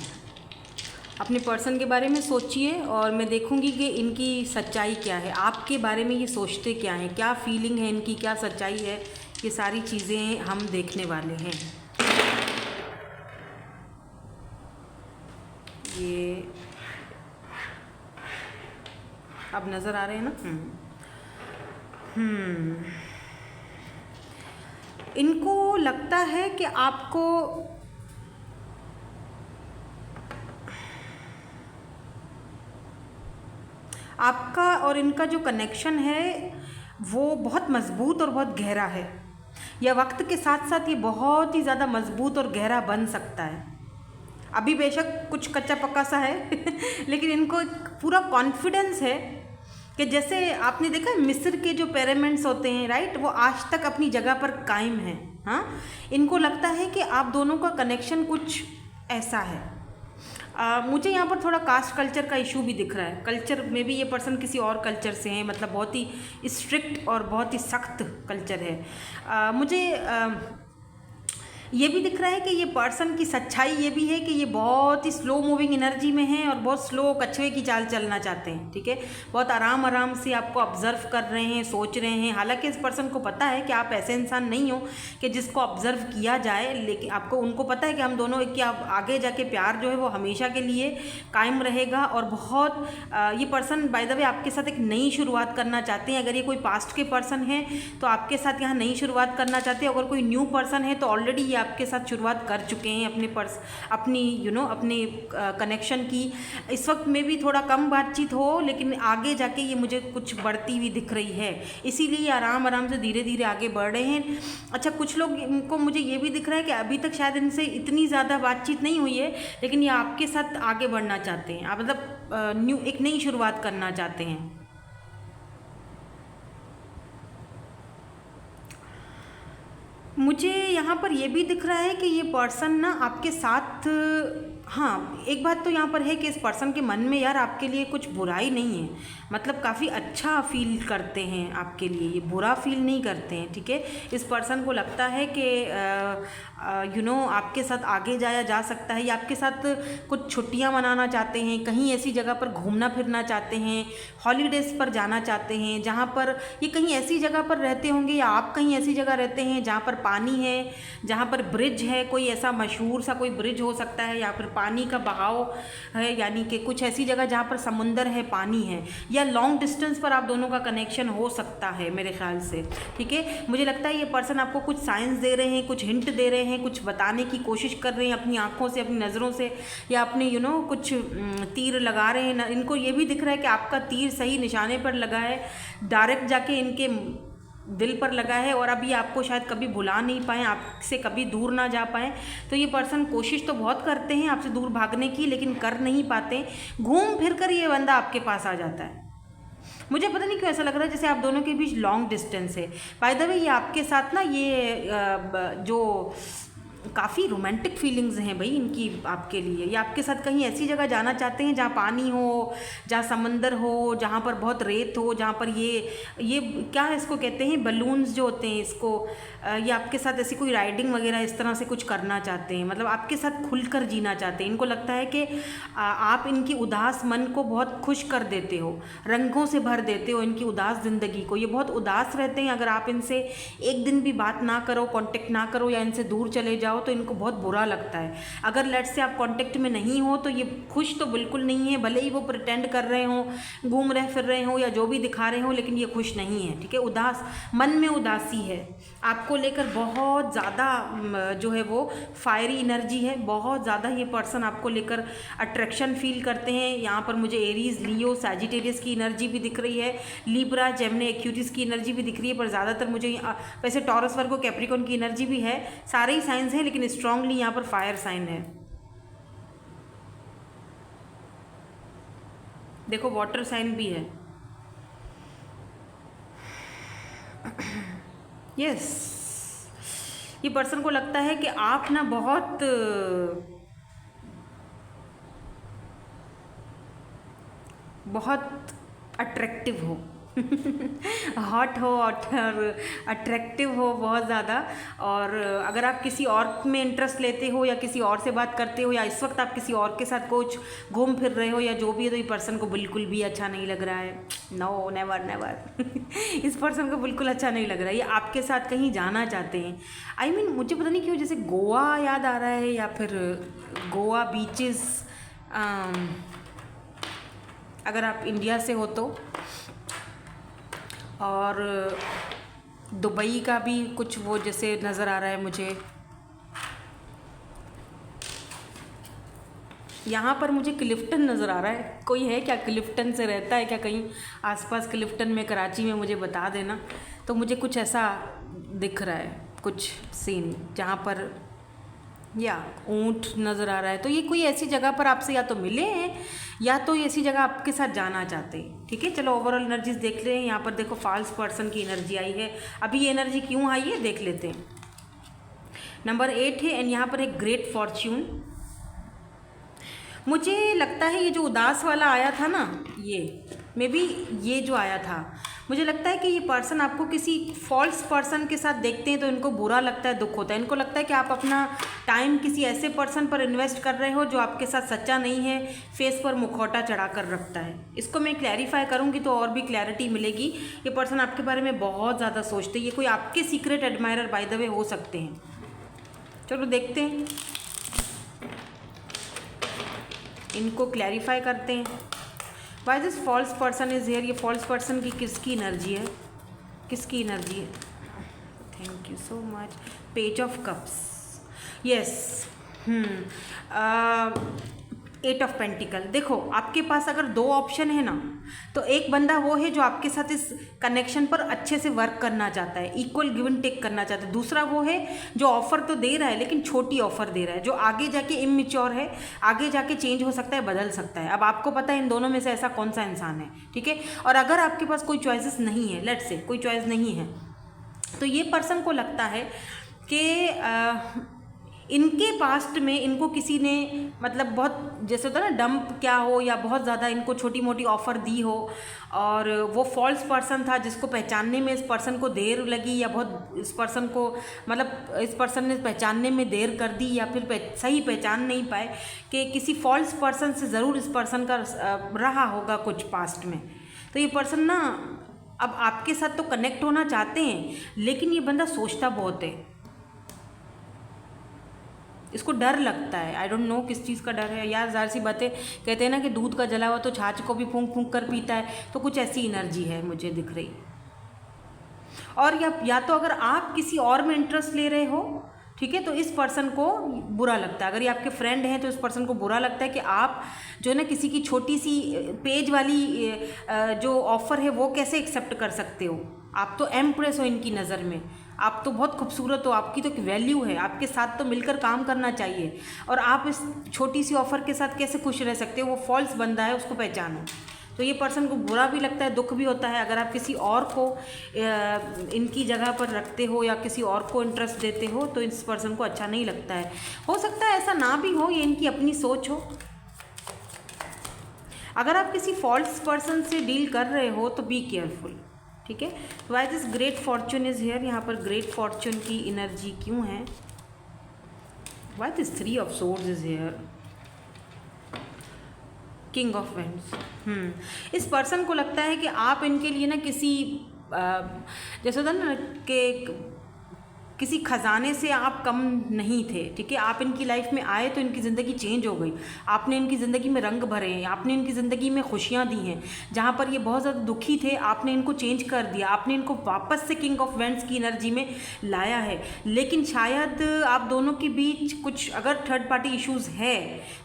अपने पर्सन के बारे में सोचिए और मैं देखूंगी कि इनकी सच्चाई क्या है, आपके बारे में ये सोचते क्या हैं, क्या फीलिंग है इनकी, क्या सच्चाई है। ये सारी चीज़ें हम देखने वाले हैं। ये अब नज़र आ रहे हैं ना। इनको लगता है कि आपको आपका और इनका जो कनेक्शन है वो बहुत मज़बूत और बहुत गहरा है, या वक्त के साथ साथ ये बहुत ही ज़्यादा मज़बूत और गहरा बन सकता है। अभी बेशक कुछ कच्चा पक्का सा है लेकिन इनको पूरा कॉन्फिडेंस है कि जैसे आपने देखा है मिस्र के जो पिरामिड्स होते हैं, राइट, वो आज तक अपनी जगह पर कायम हैं। हाँ, इनको लगता है कि आप दोनों का कनेक्शन कुछ ऐसा है। मुझे यहाँ पर थोड़ा कास्ट कल्चर का इशू भी दिख रहा है। कल्चर में भी ये पर्सन किसी और कल्चर से हैं, मतलब बहुत ही स्ट्रिक्ट और बहुत ही सख्त कल्चर है। मुझे ये भी दिख रहा है कि ये पर्सन की सच्चाई ये भी है कि ये बहुत ही स्लो मूविंग एनर्जी में है और बहुत स्लो कछुए की चाल चलना चाहते हैं, ठीक है। बहुत आराम आराम से आपको ऑब्जर्व कर रहे हैं, सोच रहे हैं। हालांकि इस पर्सन को पता है कि आप ऐसे इंसान नहीं हो कि जिसको ऑब्जर्व किया जाए, लेकिन आपको उनको पता है कि हम दोनों कि आप आगे जाके प्यार जो है वो हमेशा के लिए कायम रहेगा। और बहुत ये पर्सन बाय द वे आपके साथ एक नई शुरुआत करना चाहते हैं। अगर ये कोई पास्ट के पर्सन है तो आपके साथ यहाँ नई शुरुआत करना चाहते हैं। अगर कोई न्यू पर्सन है तो ऑलरेडी आपके साथ शुरुआत कर चुके हैं अपनी अपने कनेक्शन की। इस वक्त में भी थोड़ा कम बातचीत हो, लेकिन आगे जाके ये मुझे कुछ बढ़ती हुई दिख रही है, इसीलिए ये आराम आराम से धीरे धीरे आगे बढ़ रहे हैं। अच्छा, कुछ लोग इनको मुझे ये भी दिख रहा है कि अभी तक शायद इनसे इतनी ज़्यादा बातचीत नहीं हुई है, लेकिन ये आपके साथ आगे बढ़ना चाहते हैं। आप मतलब एक नई शुरुआत करना चाहते हैं। मुझे यहाँ पर ये भी दिख रहा है कि ये पर्सन ना आपके साथ, हाँ, एक बात तो यहाँ पर है कि इस पर्सन के मन में यार आपके लिए कुछ बुराई नहीं है, मतलब काफ़ी अच्छा फील करते हैं आपके लिए, ये बुरा फील नहीं करते हैं, ठीक है। इस पर्सन को लगता है कि आपके साथ आगे जाया जा सकता है, या आपके साथ कुछ छुट्टियाँ मनाना चाहते हैं, कहीं ऐसी जगह पर घूमना फिरना चाहते हैं, हॉलीडेज़ पर जाना चाहते हैं जहाँ पर ये कहीं ऐसी जगह पर रहते होंगे, या आप कहीं ऐसी जगह रहते हैं जहाँ पर पानी है, जहाँ पर ब्रिज है, कोई ऐसा मशहूर सा कोई ब्रिज हो सकता है, या फिर पानी का बहाव है, यानी कि कुछ ऐसी जगह जहाँ पर समुंदर है, पानी है, या लॉन्ग डिस्टेंस पर आप दोनों का कनेक्शन हो सकता है मेरे ख्याल से, ठीक है। मुझे लगता है ये पर्सन आपको कुछ साइंस दे रहे हैं, कुछ हिंट दे रहे हैं, कुछ बताने की कोशिश कर रहे हैं अपनी आँखों से, अपनी नज़रों से, या अपने कुछ तीर लगा रहे हैं। इनको ये भी दिख रहा है कि आपका तीर सही निशाने पर लगा है, डायरेक्ट जाके इनके दिल पर लगा है, और अभी आपको शायद कभी भुला नहीं पाए, आपसे कभी दूर ना जा पाए। तो ये पर्सन कोशिश तो बहुत करते हैं आपसे दूर भागने की, लेकिन कर नहीं पाते। घूम फिर कर ये बंदा आपके पास आ जाता है। मुझे पता नहीं क्यों ऐसा लग रहा है जैसे आप दोनों के बीच लॉन्ग डिस्टेंस है। बाय द वे ये आपके साथ ना ये जो काफ़ी रोमांटिक फीलिंग्स हैं भाई इनकी आपके लिए। ये आपके साथ कहीं ऐसी जगह जाना चाहते हैं जहाँ पानी हो, जहाँ समंदर हो, जहाँ पर बहुत रेत हो, जहाँ पर ये क्या इसको कहते हैं, बलून्स जो होते हैं इसको, ये आपके साथ ऐसी कोई राइडिंग वगैरह इस तरह से कुछ करना चाहते हैं। मतलब आपके साथ खुलकर जीना चाहते हैं। इनको लगता है कि आप इनकी उदास मन को बहुत खुश कर देते हो, रंगों से भर देते हो इनकी उदास ज़िंदगी को। ये बहुत उदास रहते हैं, अगर आप इनसे एक दिन भी बात ना करो, कांटेक्ट ना करो, या इनसे दूर चले जाओ तो इनको बहुत बुरा लगता है। अगर लेट से आप कांटेक्ट में नहीं हो तो ये खुश तो बिल्कुल नहीं है, भले ही वो प्रिटेंड कर रहे हो, घूम रहे फिर रहे हो, या जो भी दिखा रहे हो, लेकिन ये खुश नहीं है, ठीक है। उदास, मन में उदासी है आपको लेकर, बहुत ज़्यादा जो है वो फायरी एनर्जी है, बहुत ज़्यादा ये पर्सन आपको लेकर अट्रैक्शन फील करते हैं। यहाँ पर मुझे एरीज, लियो, सैजिटेरियस की एनर्जी भी दिख रही है, लिब्रा, जेमिनी, एक्वेरियस की एनर्जी भी दिख रही है, पर ज़्यादातर मुझे वैसे टॉरस, वर्गो, कैप्रिकॉर्न की एनर्जी भी है। सारे ही साइंस हैं, लेकिन स्ट्रांगली यहाँ पर फायर साइन है। देखो वाटर साइन भी है। यस, ये पर्सन को लगता है कि आप ना बहुत अट्रैक्टिव हो। हॉट हो और अट्रैक्टिव हो बहुत ज़्यादा। और अगर आप किसी और में इंटरेस्ट लेते हो या किसी और से बात करते हो या इस वक्त आप किसी और के साथ कुछ घूम फिर रहे हो या जो भी है, तो ये पर्सन को बिल्कुल भी अच्छा नहीं लग रहा है। No, never never. इस पर्सन को बिल्कुल अच्छा नहीं लग रहा है। ये आपके साथ कहीं जाना चाहते हैं। आई मीन मुझे पता नहीं क्यों जैसे गोवा याद आ रहा है, या फिर गोवा बीचेस, अगर आप इंडिया से हो तो। और दुबई का भी कुछ वो जैसे नज़र आ रहा है मुझे। यहाँ पर मुझे क्लिफ्टन नज़र आ रहा है। कोई है क्या क्लिफ्टन से रहता है क्या कहीं आसपास क्लिफ्टन में, कराची में? मुझे बता देना। तो मुझे कुछ ऐसा दिख रहा है, कुछ सीन जहाँ पर या ऊँट नज़र आ रहा है। तो ये कोई ऐसी जगह पर आपसे या तो मिले हैं या तो ऐसी जगह आपके साथ जाना चाहते हैं। ठीक है, चलो ओवरऑल एनर्जीज देख ले। यहाँ पर देखो फॉल्स पर्सन की एनर्जी आई है। अभी ये एनर्जी क्यों आई है देख लेते हैं। नंबर 8 है एंड यहाँ पर एक ग्रेट फॉर्च्यून। मुझे लगता है ये जो उदास वाला आया था ना, ये मे बी ये जो आया था, मुझे लगता है कि ये पर्सन आपको किसी फॉल्स पर्सन के साथ देखते हैं तो इनको बुरा लगता है, दुख होता है। इनको लगता है कि आप अपना टाइम किसी ऐसे पर्सन पर इन्वेस्ट कर रहे हो जो आपके साथ सच्चा नहीं है, फेस पर मुखौटा चढ़ा कर रखता है। इसको मैं क्लैरिफाई करूँगी तो और भी क्लैरिटी मिलेगी। ये पर्सन आपके बारे में बहुत ज़्यादा सोचते हैं। ये कोई आपके secret admirer by the way हो सकते हैं। चलो देखते हैं, इनको क्लैरिफाई करते हैं। Why this false person is here. ये फॉल्स पर्सन की किसकी एनर्जी है, किसकी एनर्जी है? Thank you so much. Page of cups, yes. 8 of pentacle. देखो आपके पास अगर 2 ऑप्शन है ना, तो एक बंदा वो है जो आपके साथ इस कनेक्शन पर अच्छे से वर्क करना चाहता है, इक्वल गिव एंड टेक करना चाहता है। दूसरा वो है जो ऑफर तो दे रहा है लेकिन छोटी ऑफर दे रहा है, जो आगे जाके इमैच्योर है, आगे जाके चेंज हो सकता है, बदल सकता है। अब आपको पता है इन दोनों में से ऐसा कौन सा इंसान है। ठीक है, और अगर आपके पास कोई चॉइसेस नहीं है, लेट्स से कोई चॉइस नहीं है, तो ये पर्सन को लगता है कि इनके पास्ट में इनको किसी ने मतलब बहुत जैसे होता है ना डंप क्या हो, या बहुत ज़्यादा इनको छोटी मोटी ऑफ़र दी हो, और वो फॉल्स पर्सन था जिसको पहचानने में इस पर्सन को देर लगी, या बहुत इस पर्सन को मतलब इस पर्सन ने पहचानने में देर कर दी, या फिर सही पहचान नहीं पाए कि किसी फॉल्स पर्सन से ज़रूर इस पर्सन का रहा होगा कुछ पास्ट में। तो ये पर्सन ना अब आपके साथ तो कनेक्ट होना चाहते हैं, लेकिन ये बंदा सोचता बहुत है, इसको डर लगता है। आई डोंट नो किस चीज़ का डर है यार। ज़ाहिर सी बातें कहते हैं ना कि दूध का जला हुआ तो छाछ को भी फूंक फूंक कर पीता है, तो कुछ ऐसी एनर्जी है मुझे दिख रही। और या तो अगर आप किसी और में इंटरेस्ट ले रहे हो, ठीक है, तो इस पर्सन को बुरा लगता है। अगर ये आपके फ्रेंड हैं तो इस पर्सन को बुरा लगता है कि आप जो है ना किसी की छोटी सी पेज वाली जो ऑफ़र है वो कैसे एक्सेप्ट कर सकते हो। आप तो एम्प्रेस हो इनकी नज़र में, आप तो बहुत खूबसूरत हो, आपकी तो एक वैल्यू है, आपके साथ तो मिलकर काम करना चाहिए, और आप इस छोटी सी ऑफ़र के साथ कैसे खुश रह सकते हो? वो फॉल्स बंदा है, उसको पहचानो। तो ये पर्सन को बुरा भी लगता है, दुख भी होता है। अगर आप किसी और को इनकी जगह पर रखते हो या किसी और को इंटरेस्ट देते हो तो इस पर्सन को अच्छा नहीं लगता है। हो सकता है ऐसा ना भी हो, ये इनकी अपनी सोच हो। अगर आप किसी फॉल्स पर्सन से डील कर रहे हो तो बी केयरफुल। ठीक है, why this great Fortune is here. यहाँ पर ग्रेट फॉर्चून की एनर्जी क्यों है? Why this 3 of swords is here. King of vends. इस पर्सन को लगता है कि आप इनके लिए ना किसी जैसे होता है ना कि किसी ख़जाने से आप कम नहीं थे। ठीक है, आप इनकी लाइफ में आए तो इनकी ज़िंदगी चेंज हो गई, आपने इनकी ज़िंदगी में रंग भरे हैं, आपने इनकी ज़िंदगी में खुशियाँ दी हैं। जहाँ पर ये बहुत ज़्यादा दुखी थे आपने इनको चेंज कर दिया, आपने इनको वापस से किंग ऑफ वेंड्स की एनर्जी में लाया है। लेकिन शायद आप दोनों के बीच कुछ अगर थर्ड पार्टी इश्यूज़ है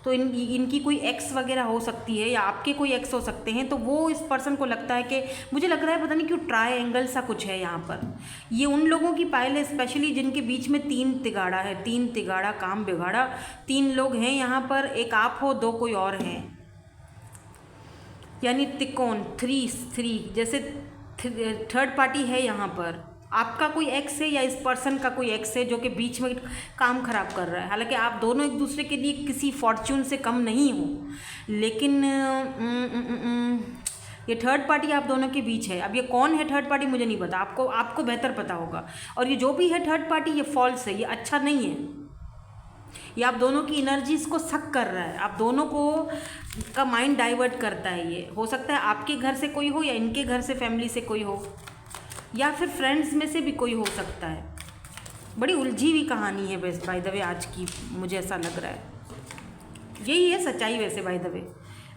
तो इनकी कोई एक्स वगैरह हो सकती है, या आपके कोई एक्स हो सकते हैं। तो वो इस पर्सन को लगता है कि मुझे लग रहा है पता नहीं क्यों ट्रायंगल सा कुछ है यहाँ पर। ये उन लोगों की पायल है स्पेशली जिनके बीच में 3 तिगाड़ा है। 3 तिगाड़ा काम बिगाड़ा। 3 लोग हैं यहाँ पर, एक आप हो, 2 कोई और हैं। यानी त्रिकोण 3 जैसे थर्ड पार्टी है यहाँ पर, आपका कोई एक्स है या इस पर्सन का कोई एक्स है जो कि बीच में काम खराब कर रहा है। हालांकि आप दोनों एक दूसरे के लिए किसी फॉर्च्यून से कम नहीं हो, लेकिन ये थर्ड पार्टी आप दोनों के बीच है। अब ये कौन है थर्ड पार्टी मुझे नहीं पता, आपको बेहतर पता होगा। और ये जो भी है थर्ड पार्टी, ये फॉल्स है, ये अच्छा नहीं है। ये आप दोनों की एनर्जीज को सक कर रहा है, आप दोनों को का माइंड डाइवर्ट करता है। ये हो सकता है आपके घर से कोई हो या इनके घर से फैमिली से कोई हो, या फिर फ्रेंड्स में से भी कोई हो सकता है। बड़ी उलझी हुई कहानी है वैसे बाय द वे आज की, मुझे ऐसा लग रहा है। यही है सच्चाई वैसे बाय द वे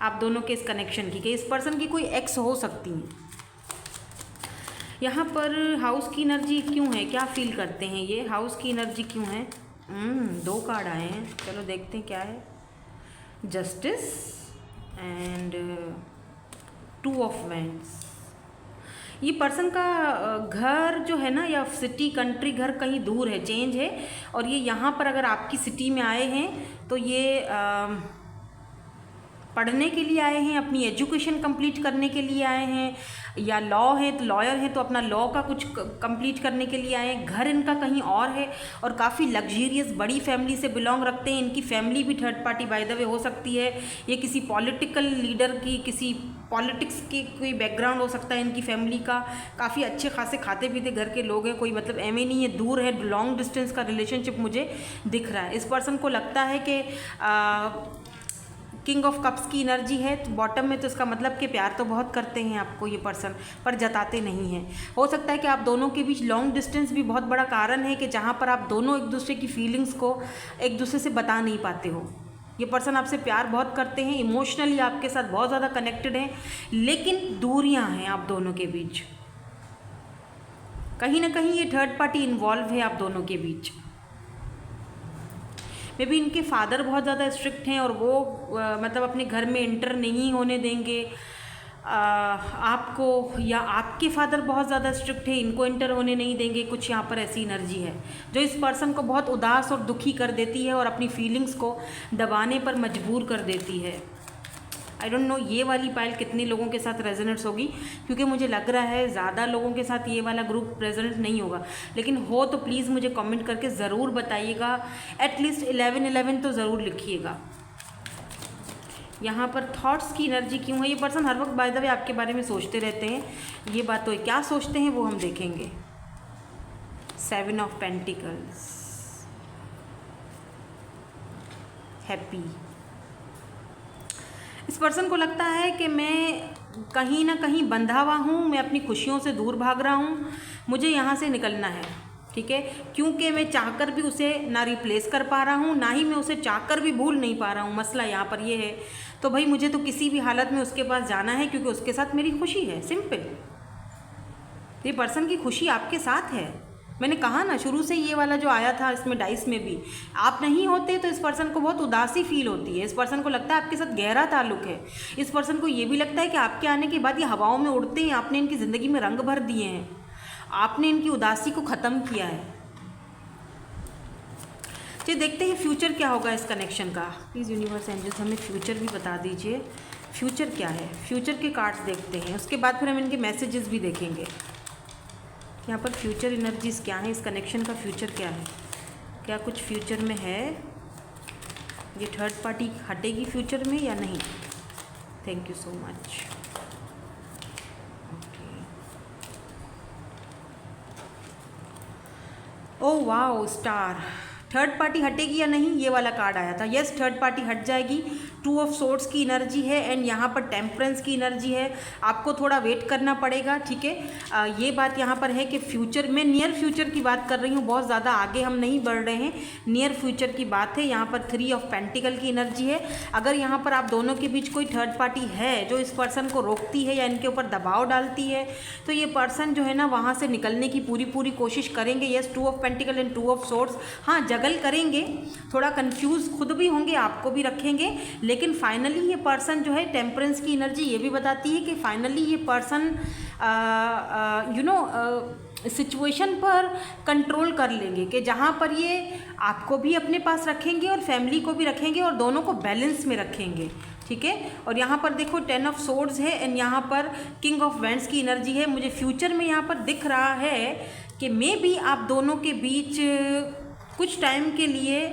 आप दोनों के इस कनेक्शन की, कि इस पर्सन की कोई एक्स हो सकती है। यहाँ पर हाउस की एनर्जी क्यों है, क्या फील करते हैं ये, हाउस की एनर्जी क्यों है। 2 कार्ड आए हैं, चलो देखते हैं क्या है। Justice and 2 of wands. ये पर्सन का घर जो है ना, या सिटी कंट्री घर कहीं दूर है, चेंज है। और ये यहाँ पर अगर आपकी सिटी में आए हैं तो ये पढ़ने के लिए आए हैं, अपनी एजुकेशन कंप्लीट करने के लिए आए हैं, या लॉ है तो लॉयर है तो अपना लॉ का कुछ कंप्लीट करने के लिए आए हैं। घर इनका कहीं और है और काफ़ी लग्जरियस बड़ी फैमिली से बिलोंग रखते हैं। इनकी फैमिली भी third party by the way हो सकती है। ये किसी पॉलिटिकल लीडर की, किसी पॉलिटिक्स की कोई बैकग्राउंड हो सकता है इनकी फैमिली का। काफ़ी अच्छे खासे खाते पीते घर के लोग हैं, कोई मतलब एम नहीं है, दूर है, लॉन्ग डिस्टेंस का रिलेशनशिप मुझे दिख रहा है। इस पर्सन को लगता है कि किंग ऑफ कप्स की एनर्जी है तो बॉटम में, तो इसका मतलब कि प्यार तो बहुत करते हैं आपको ये पर्सन, पर जताते नहीं हैं। हो सकता है कि आप दोनों के बीच लॉन्ग डिस्टेंस भी बहुत बड़ा कारण है, कि जहाँ पर आप दोनों एक दूसरे की फीलिंग्स को एक दूसरे से बता नहीं पाते हो। ये पर्सन आपसे प्यार बहुत करते हैं, इमोशनली आपके साथ बहुत ज़्यादा कनेक्टेड हैं, लेकिन दूरियाँ हैं आप दोनों के बीच। कहीं ना कहीं ये थर्ड पार्टी इन्वॉल्व है आप दोनों के बीच। मे बी इनके फादर बहुत ज़्यादा स्ट्रिक्ट हैं और वो मतलब अपने घर में इंटर नहीं होने देंगे आपको, या आपके फादर बहुत ज़्यादा स्ट्रिक्ट है, इनको इंटर होने नहीं देंगे। कुछ यहाँ पर ऐसी एनर्जी है जो इस पर्सन को बहुत उदास और दुखी कर देती है और अपनी फीलिंग्स को दबाने पर मजबूर कर देती है। आई डोंट नो ये वाली पाइल कितने लोगों के साथ रेजोनेट्स होगी, क्योंकि मुझे लग रहा है ज़्यादा लोगों के साथ ये वाला ग्रुप रेजोनेट नहीं होगा, लेकिन हो तो प्लीज़ मुझे कमेंट करके ज़रूर बताइएगा। एटलीस्ट 11 तो ज़रूर लिखिएगा। यहाँ पर थॉट्स की एनर्जी क्यों है, ये पर्सन हर वक्त बाय द वे आपके बारे में सोचते रहते हैं, ये बात तो है। क्या सोचते हैं वो हम देखेंगे। 7 ऑफ पेंटिकल्स, हैप्पी। इस पर्सन को लगता है कि मैं कहीं ना कहीं बंधा हुआ हूँ, मैं अपनी खुशियों से दूर भाग रहा हूँ, मुझे यहाँ से निकलना है, ठीक है, क्योंकि मैं चाहकर भी उसे ना रिप्लेस कर पा रहा हूँ, ना ही मैं उसे चाहकर भी भूल नहीं पा रहा हूँ। मसला यहाँ पर ये है, तो भाई मुझे तो किसी भी हालत में उसके पास जाना है, क्योंकि उसके साथ मेरी खुशी है। सिंपल। ये पर्सन की खुशी आपके साथ है। मैंने कहा ना शुरू से ये वाला जो आया था इसमें डाइस में भी, आप नहीं होते तो इस पर्सन को बहुत उदासी फील होती है। इस पर्सन को लगता है आपके साथ गहरा ताल्लुक है। इस पर्सन को ये भी लगता है कि आपके आने के बाद ये हवाओं में उड़ते हैं, आपने इनकी ज़िंदगी में रंग भर दिए हैं, आपने इनकी उदासी को ख़त्म किया है। चलिए देखते हैं फ्यूचर क्या होगा इस कनेक्शन का। प्लीज़ यूनिवर्स एंजल्स हमें फ्यूचर भी बता दीजिए, फ्यूचर क्या है। फ्यूचर के कार्ड्स देखते हैं, उसके बाद फिर हम इनके मैसेजेस भी देखेंगे। यहाँ पर फ्यूचर एनर्जीज क्या है, इस कनेक्शन का फ्यूचर क्या है, क्या कुछ फ्यूचर में है, ये थर्ड पार्टी हटेगी फ्यूचर में या नहीं। Thank you so much. Oh wow, star. Third party हटेगी या नहीं, ये वाला कार्ड आया था। यस, थर्ड पार्टी हट जाएगी। 2 ऑफ सोर्ड्स की एनर्जी है एंड यहाँ पर टेम्परेंस की एनर्जी है। आपको थोड़ा वेट करना पड़ेगा, ठीक है। ये बात यहाँ पर है कि फ्यूचर में, नियर फ्यूचर की बात कर रही हूँ, बहुत ज़्यादा आगे हम नहीं बढ़ रहे हैं, नियर फ्यूचर की बात है। यहाँ पर 3 ऑफ पेंटिकल की एनर्जी है। अगर यहाँ पर आप दोनों के बीच कोई थर्ड पार्टी है जो इस पर्सन को रोकती है या इनके ऊपर दबाव डालती है, तो ये पर्सन जो है ना वहाँ से निकलने की पूरी कोशिश करेंगे। Yes, 2 of pentacle and 2 of swords. हाँ, जगल करेंगे, थोड़ा कंफ्यूज खुद भी होंगे, आपको भी रखेंगे, लेकिन फाइनली ये पर्सन जो है, टेम्परेंस की एनर्जी ये भी बताती है कि फाइनली ये पर्सन सिचुएशन पर कंट्रोल कर लेंगे, कि जहाँ पर ये आपको भी अपने पास रखेंगे और फैमिली को भी रखेंगे और दोनों को बैलेंस में रखेंगे। ठीक है। और यहाँ पर देखो 10 ऑफ सोर्ड्स है एंड यहाँ पर किंग ऑफ वैंड्स की एनर्जी है। मुझे फ्यूचर में यहाँ पर दिख रहा है कि मे बी आप दोनों के बीच कुछ टाइम के लिए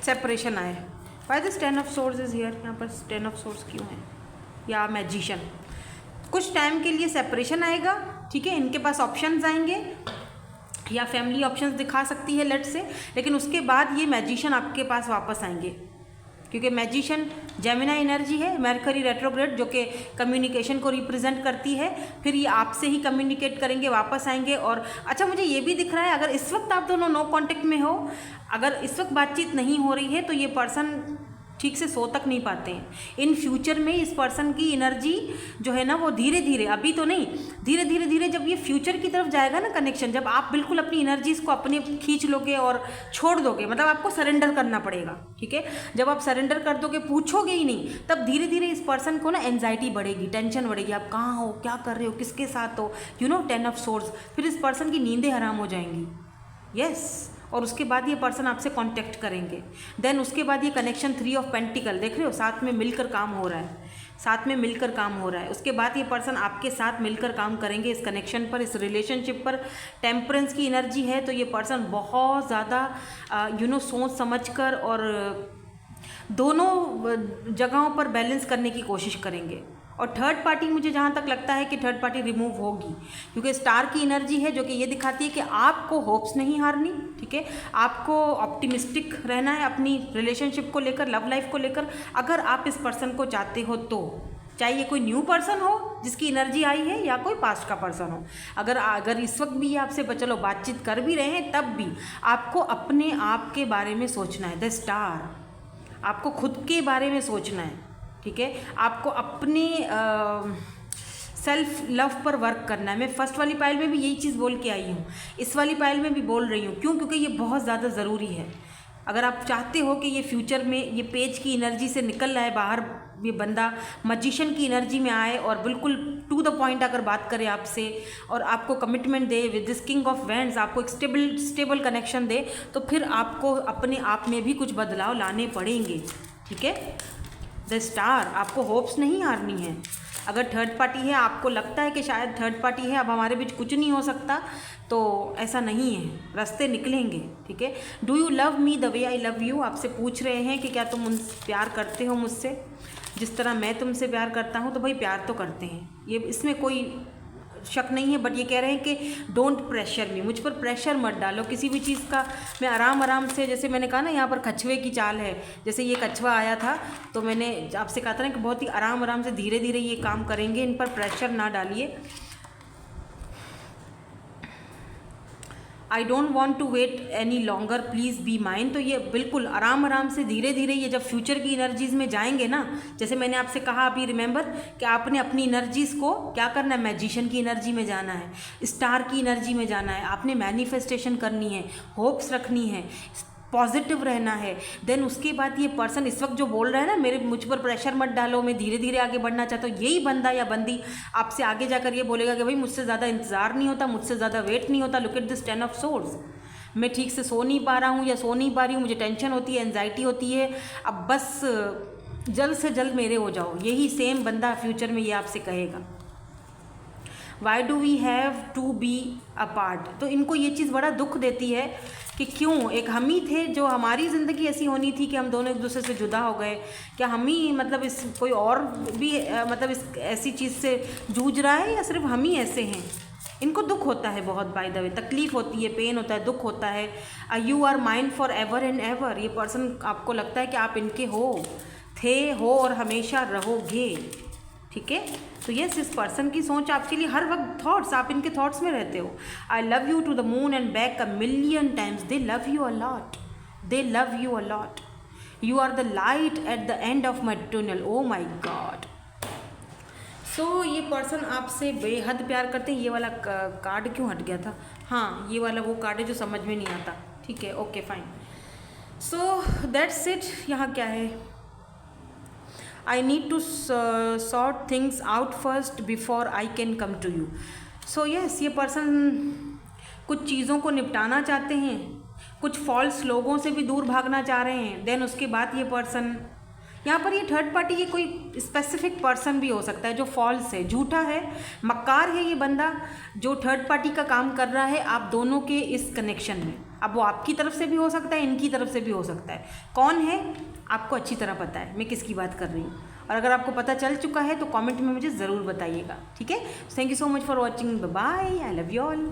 सेपरेशन आए। Why this 10 of swords is here, यहाँ पर 10 ऑफ सोर्ड्स क्यों है, या मैजिशियन। कुछ टाइम के लिए सेपरेशन आएगा, ठीक है। इनके पास ऑप्शंस आएंगे या फैमिली ऑप्शंस दिखा सकती है लेट से, लेकिन उसके बाद ये मैजिशियन आपके पास वापस आएंगे, क्योंकि मैजिशियन जेमिनी एनर्जी है, मरकरी रेट्रोग्रेड, जो कि कम्युनिकेशन को रिप्रेजेंट करती है। फिर ये आपसे ही कम्युनिकेट करेंगे, वापस आएंगे। और अच्छा, मुझे ये भी दिख रहा है, अगर इस वक्त आप दोनों नो कांटेक्ट में हो, अगर इस वक्त बातचीत नहीं हो रही है, तो ये पर्सन ठीक से सो तक नहीं पाते हैं। इन फ्यूचर में इस पर्सन की एनर्जी जो है ना, वो धीरे धीरे, अभी तो नहीं, धीरे धीरे धीरे जब ये फ्यूचर की तरफ जाएगा ना कनेक्शन, जब आप बिल्कुल अपनी एनर्जीज को अपने खींच लोगे और छोड़ दोगे, मतलब आपको सरेंडर करना पड़ेगा, ठीक है। जब आप सरेंडर कर दोगे, पूछोगे ही नहीं, तब धीरे धीरे इस पर्सन को ना एंजाइटी बढ़ेगी, टेंशन बढ़ेगी, आप कहाँ हो, क्या कर रहे हो, किसके साथ हो, 10 ऑफ सोर्ड्स। फिर इस पर्सन की नींदें हराम हो जाएंगी, यस। और उसके बाद ये पर्सन आपसे कांटेक्ट करेंगे। देन उसके बाद ये कनेक्शन 3 ऑफ पेंटिकल, देख रहे हो, साथ में मिलकर काम हो रहा है, साथ में मिलकर काम हो रहा है। उसके बाद ये पर्सन आपके साथ मिलकर काम करेंगे इस कनेक्शन पर, इस रिलेशनशिप पर। टेम्परेंस की एनर्जी है, तो ये पर्सन बहुत ज़्यादा सोच समझ कर और दोनों जगहों पर बैलेंस करने की कोशिश करेंगे। और थर्ड पार्टी, मुझे जहाँ तक लगता है कि थर्ड पार्टी रिमूव होगी, क्योंकि स्टार की एनर्जी है जो कि ये दिखाती है कि आपको होप्स नहीं हारनी, ठीक है। आपको ऑप्टिमिस्टिक रहना है अपनी रिलेशनशिप को लेकर, लव लाइफ को लेकर। अगर आप इस पर्सन को चाहते हो तो, चाहे ये कोई न्यू पर्सन हो जिसकी एनर्जी आई है, या कोई पास्ट का पर्सन हो, अगर इस वक्त भी ये आपसे चलो बातचीत कर भी रहे हैं, तब भी आपको अपने आप के बारे में सोचना है। द स्टार, आपको खुद के बारे में सोचना है, ठीक है। आपको अपने सेल्फ लव पर वर्क करना है। मैं फर्स्ट वाली पाइल में भी यही चीज़ बोल के आई हूँ, इस वाली पाइल में भी बोल रही हूँ। क्यों? क्योंकि ये बहुत ज़्यादा ज़रूरी है। अगर आप चाहते हो कि ये फ्यूचर में ये पेज की एनर्जी से निकल रहा है बाहर, ये बंदा मजिशियन की एनर्जी में आए और बिल्कुल टू द पॉइंट अगर बात करे आपसे, और आपको commitment they with this king of wands, आपको एक स्टेबल कनेक्शन दे, तो फिर आपको अपने आप में भी कुछ बदलाव लाने पड़ेंगे, ठीक है। द स्टार, आपको होप्स नहीं हारनी है। अगर थर्ड पार्टी है, आपको लगता है कि शायद थर्ड पार्टी है, अब हमारे बीच कुछ नहीं हो सकता, तो ऐसा नहीं है, रास्ते निकलेंगे, ठीक है। Do you love me the way I love you, आपसे पूछ रहे हैं कि क्या तुम प्यार करते हो मुझसे जिस तरह मैं तुमसे प्यार करता हूँ। तो भाई प्यार तो करते हैं, ये इसमें कोई शक नहीं है। बट ये कह रहे हैं कि डोंट प्रेशर मी, मुझ पर प्रेशर मत डालो किसी भी चीज़ का। मैं आराम आराम से, जैसे मैंने कहा ना, यहाँ पर कछुए की चाल है, जैसे ये कछुआ आया था, तो मैंने आपसे कहा था ना कि बहुत ही आराम आराम से धीरे धीरे ये काम करेंगे, इन पर प्रेशर ना डालिए। I don't want to wait any longer, please be mine. तो ये बिल्कुल आराम आराम से धीरे धीरे, ये जब फ्यूचर की एनर्जीज़ में जाएंगे ना, जैसे मैंने आपसे कहा अभी, रिमेंबर कि आपने अपनी एनर्जीज़ को क्या करना है, मैजिशियन की एनर्जी में जाना है, स्टार की एनर्जी में जाना है, आपने मैनिफेस्टेशन करनी है, होप्स रखनी है, पॉजिटिव रहना है। देन उसके बाद ये पर्सन इस वक्त जो बोल रहा है ना, मुझ पर प्रेशर मत डालो, मैं धीरे धीरे आगे बढ़ना चाहता हूँ, यही बंदा या बंदी आपसे आगे जाकर ये बोलेगा कि भाई मुझसे ज़्यादा इंतज़ार नहीं होता, मुझसे ज़्यादा वेट नहीं होता। Look at this 10 of swords, मैं ठीक से सो नहीं पा रहा हूँ या सो नहीं पा रही हूँ, मुझे टेंशन होती है, एंजाइटी होती है, अब बस जल्द से जल्द मेरे हो जाओ। यही सेम बंदा फ्यूचर में ये आपसे कहेगा। Why do we have to be apart, तो इनको ये चीज़ बड़ा दुख देती है कि क्यों, एक हम ही थे जो, हमारी ज़िंदगी ऐसी होनी थी कि हम दोनों एक दूसरे से जुदा हो गए। क्या हम ही, मतलब इस कोई और भी मतलब इस ऐसी चीज़ से जूझ रहा है, या सिर्फ हम ही ऐसे हैं? इनको दुख होता है बहुत, बाय द वे, तकलीफ़ होती है, पेन होता है, दुख होता है। You are mine for ever and ever, ये पर्सन, आपको लगता है कि आप इनके हो और हमेशा रहोगे, ठीक है। तो यस, इस पर्सन की सोच आपके लिए हर वक्त थॉट्स, आप इनके थॉट्स में रहते हो। I love you to the moon and back a million times, they love you a lot, they love you a lot, you are the light at the end of my tunnel, oh my god. सो ये person आपसे बेहद प्यार करते हैं। ये वाला card क्यों हट गया था? हाँ, ये वाला वो कार्ड है जो समझ में नहीं आता, ठीक है, okay fine. So that's it. यहाँ क्या है, I need to sort things out first before I can come to you. So yes, ये पर्सन कुछ चीज़ों को निपटाना चाहते हैं, कुछ फॉल्स लोगों से भी दूर भागना चाह रहे हैं, देन उसके बाद ये पर्सन, यहाँ पर ये थर्ड पार्टी, ये कोई स्पेसिफिक पर्सन भी हो सकता है जो फॉल्स है, झूठा है, मक्कार है ये बंदा जो थर्ड पार्टी का काम कर रहा है आप दोनों के इस कनेक्शन में। अब वो आपकी तरफ से भी हो सकता है, इनकी तरफ से भी हो सकता है। कौन है आपको अच्छी तरह पता है मैं किसकी बात कर रही हूँ, और अगर आपको पता चल चुका है तो कमेंट में मुझे ज़रूर बताइएगा, ठीक है। Thank you so much for watching, bye, I love you all.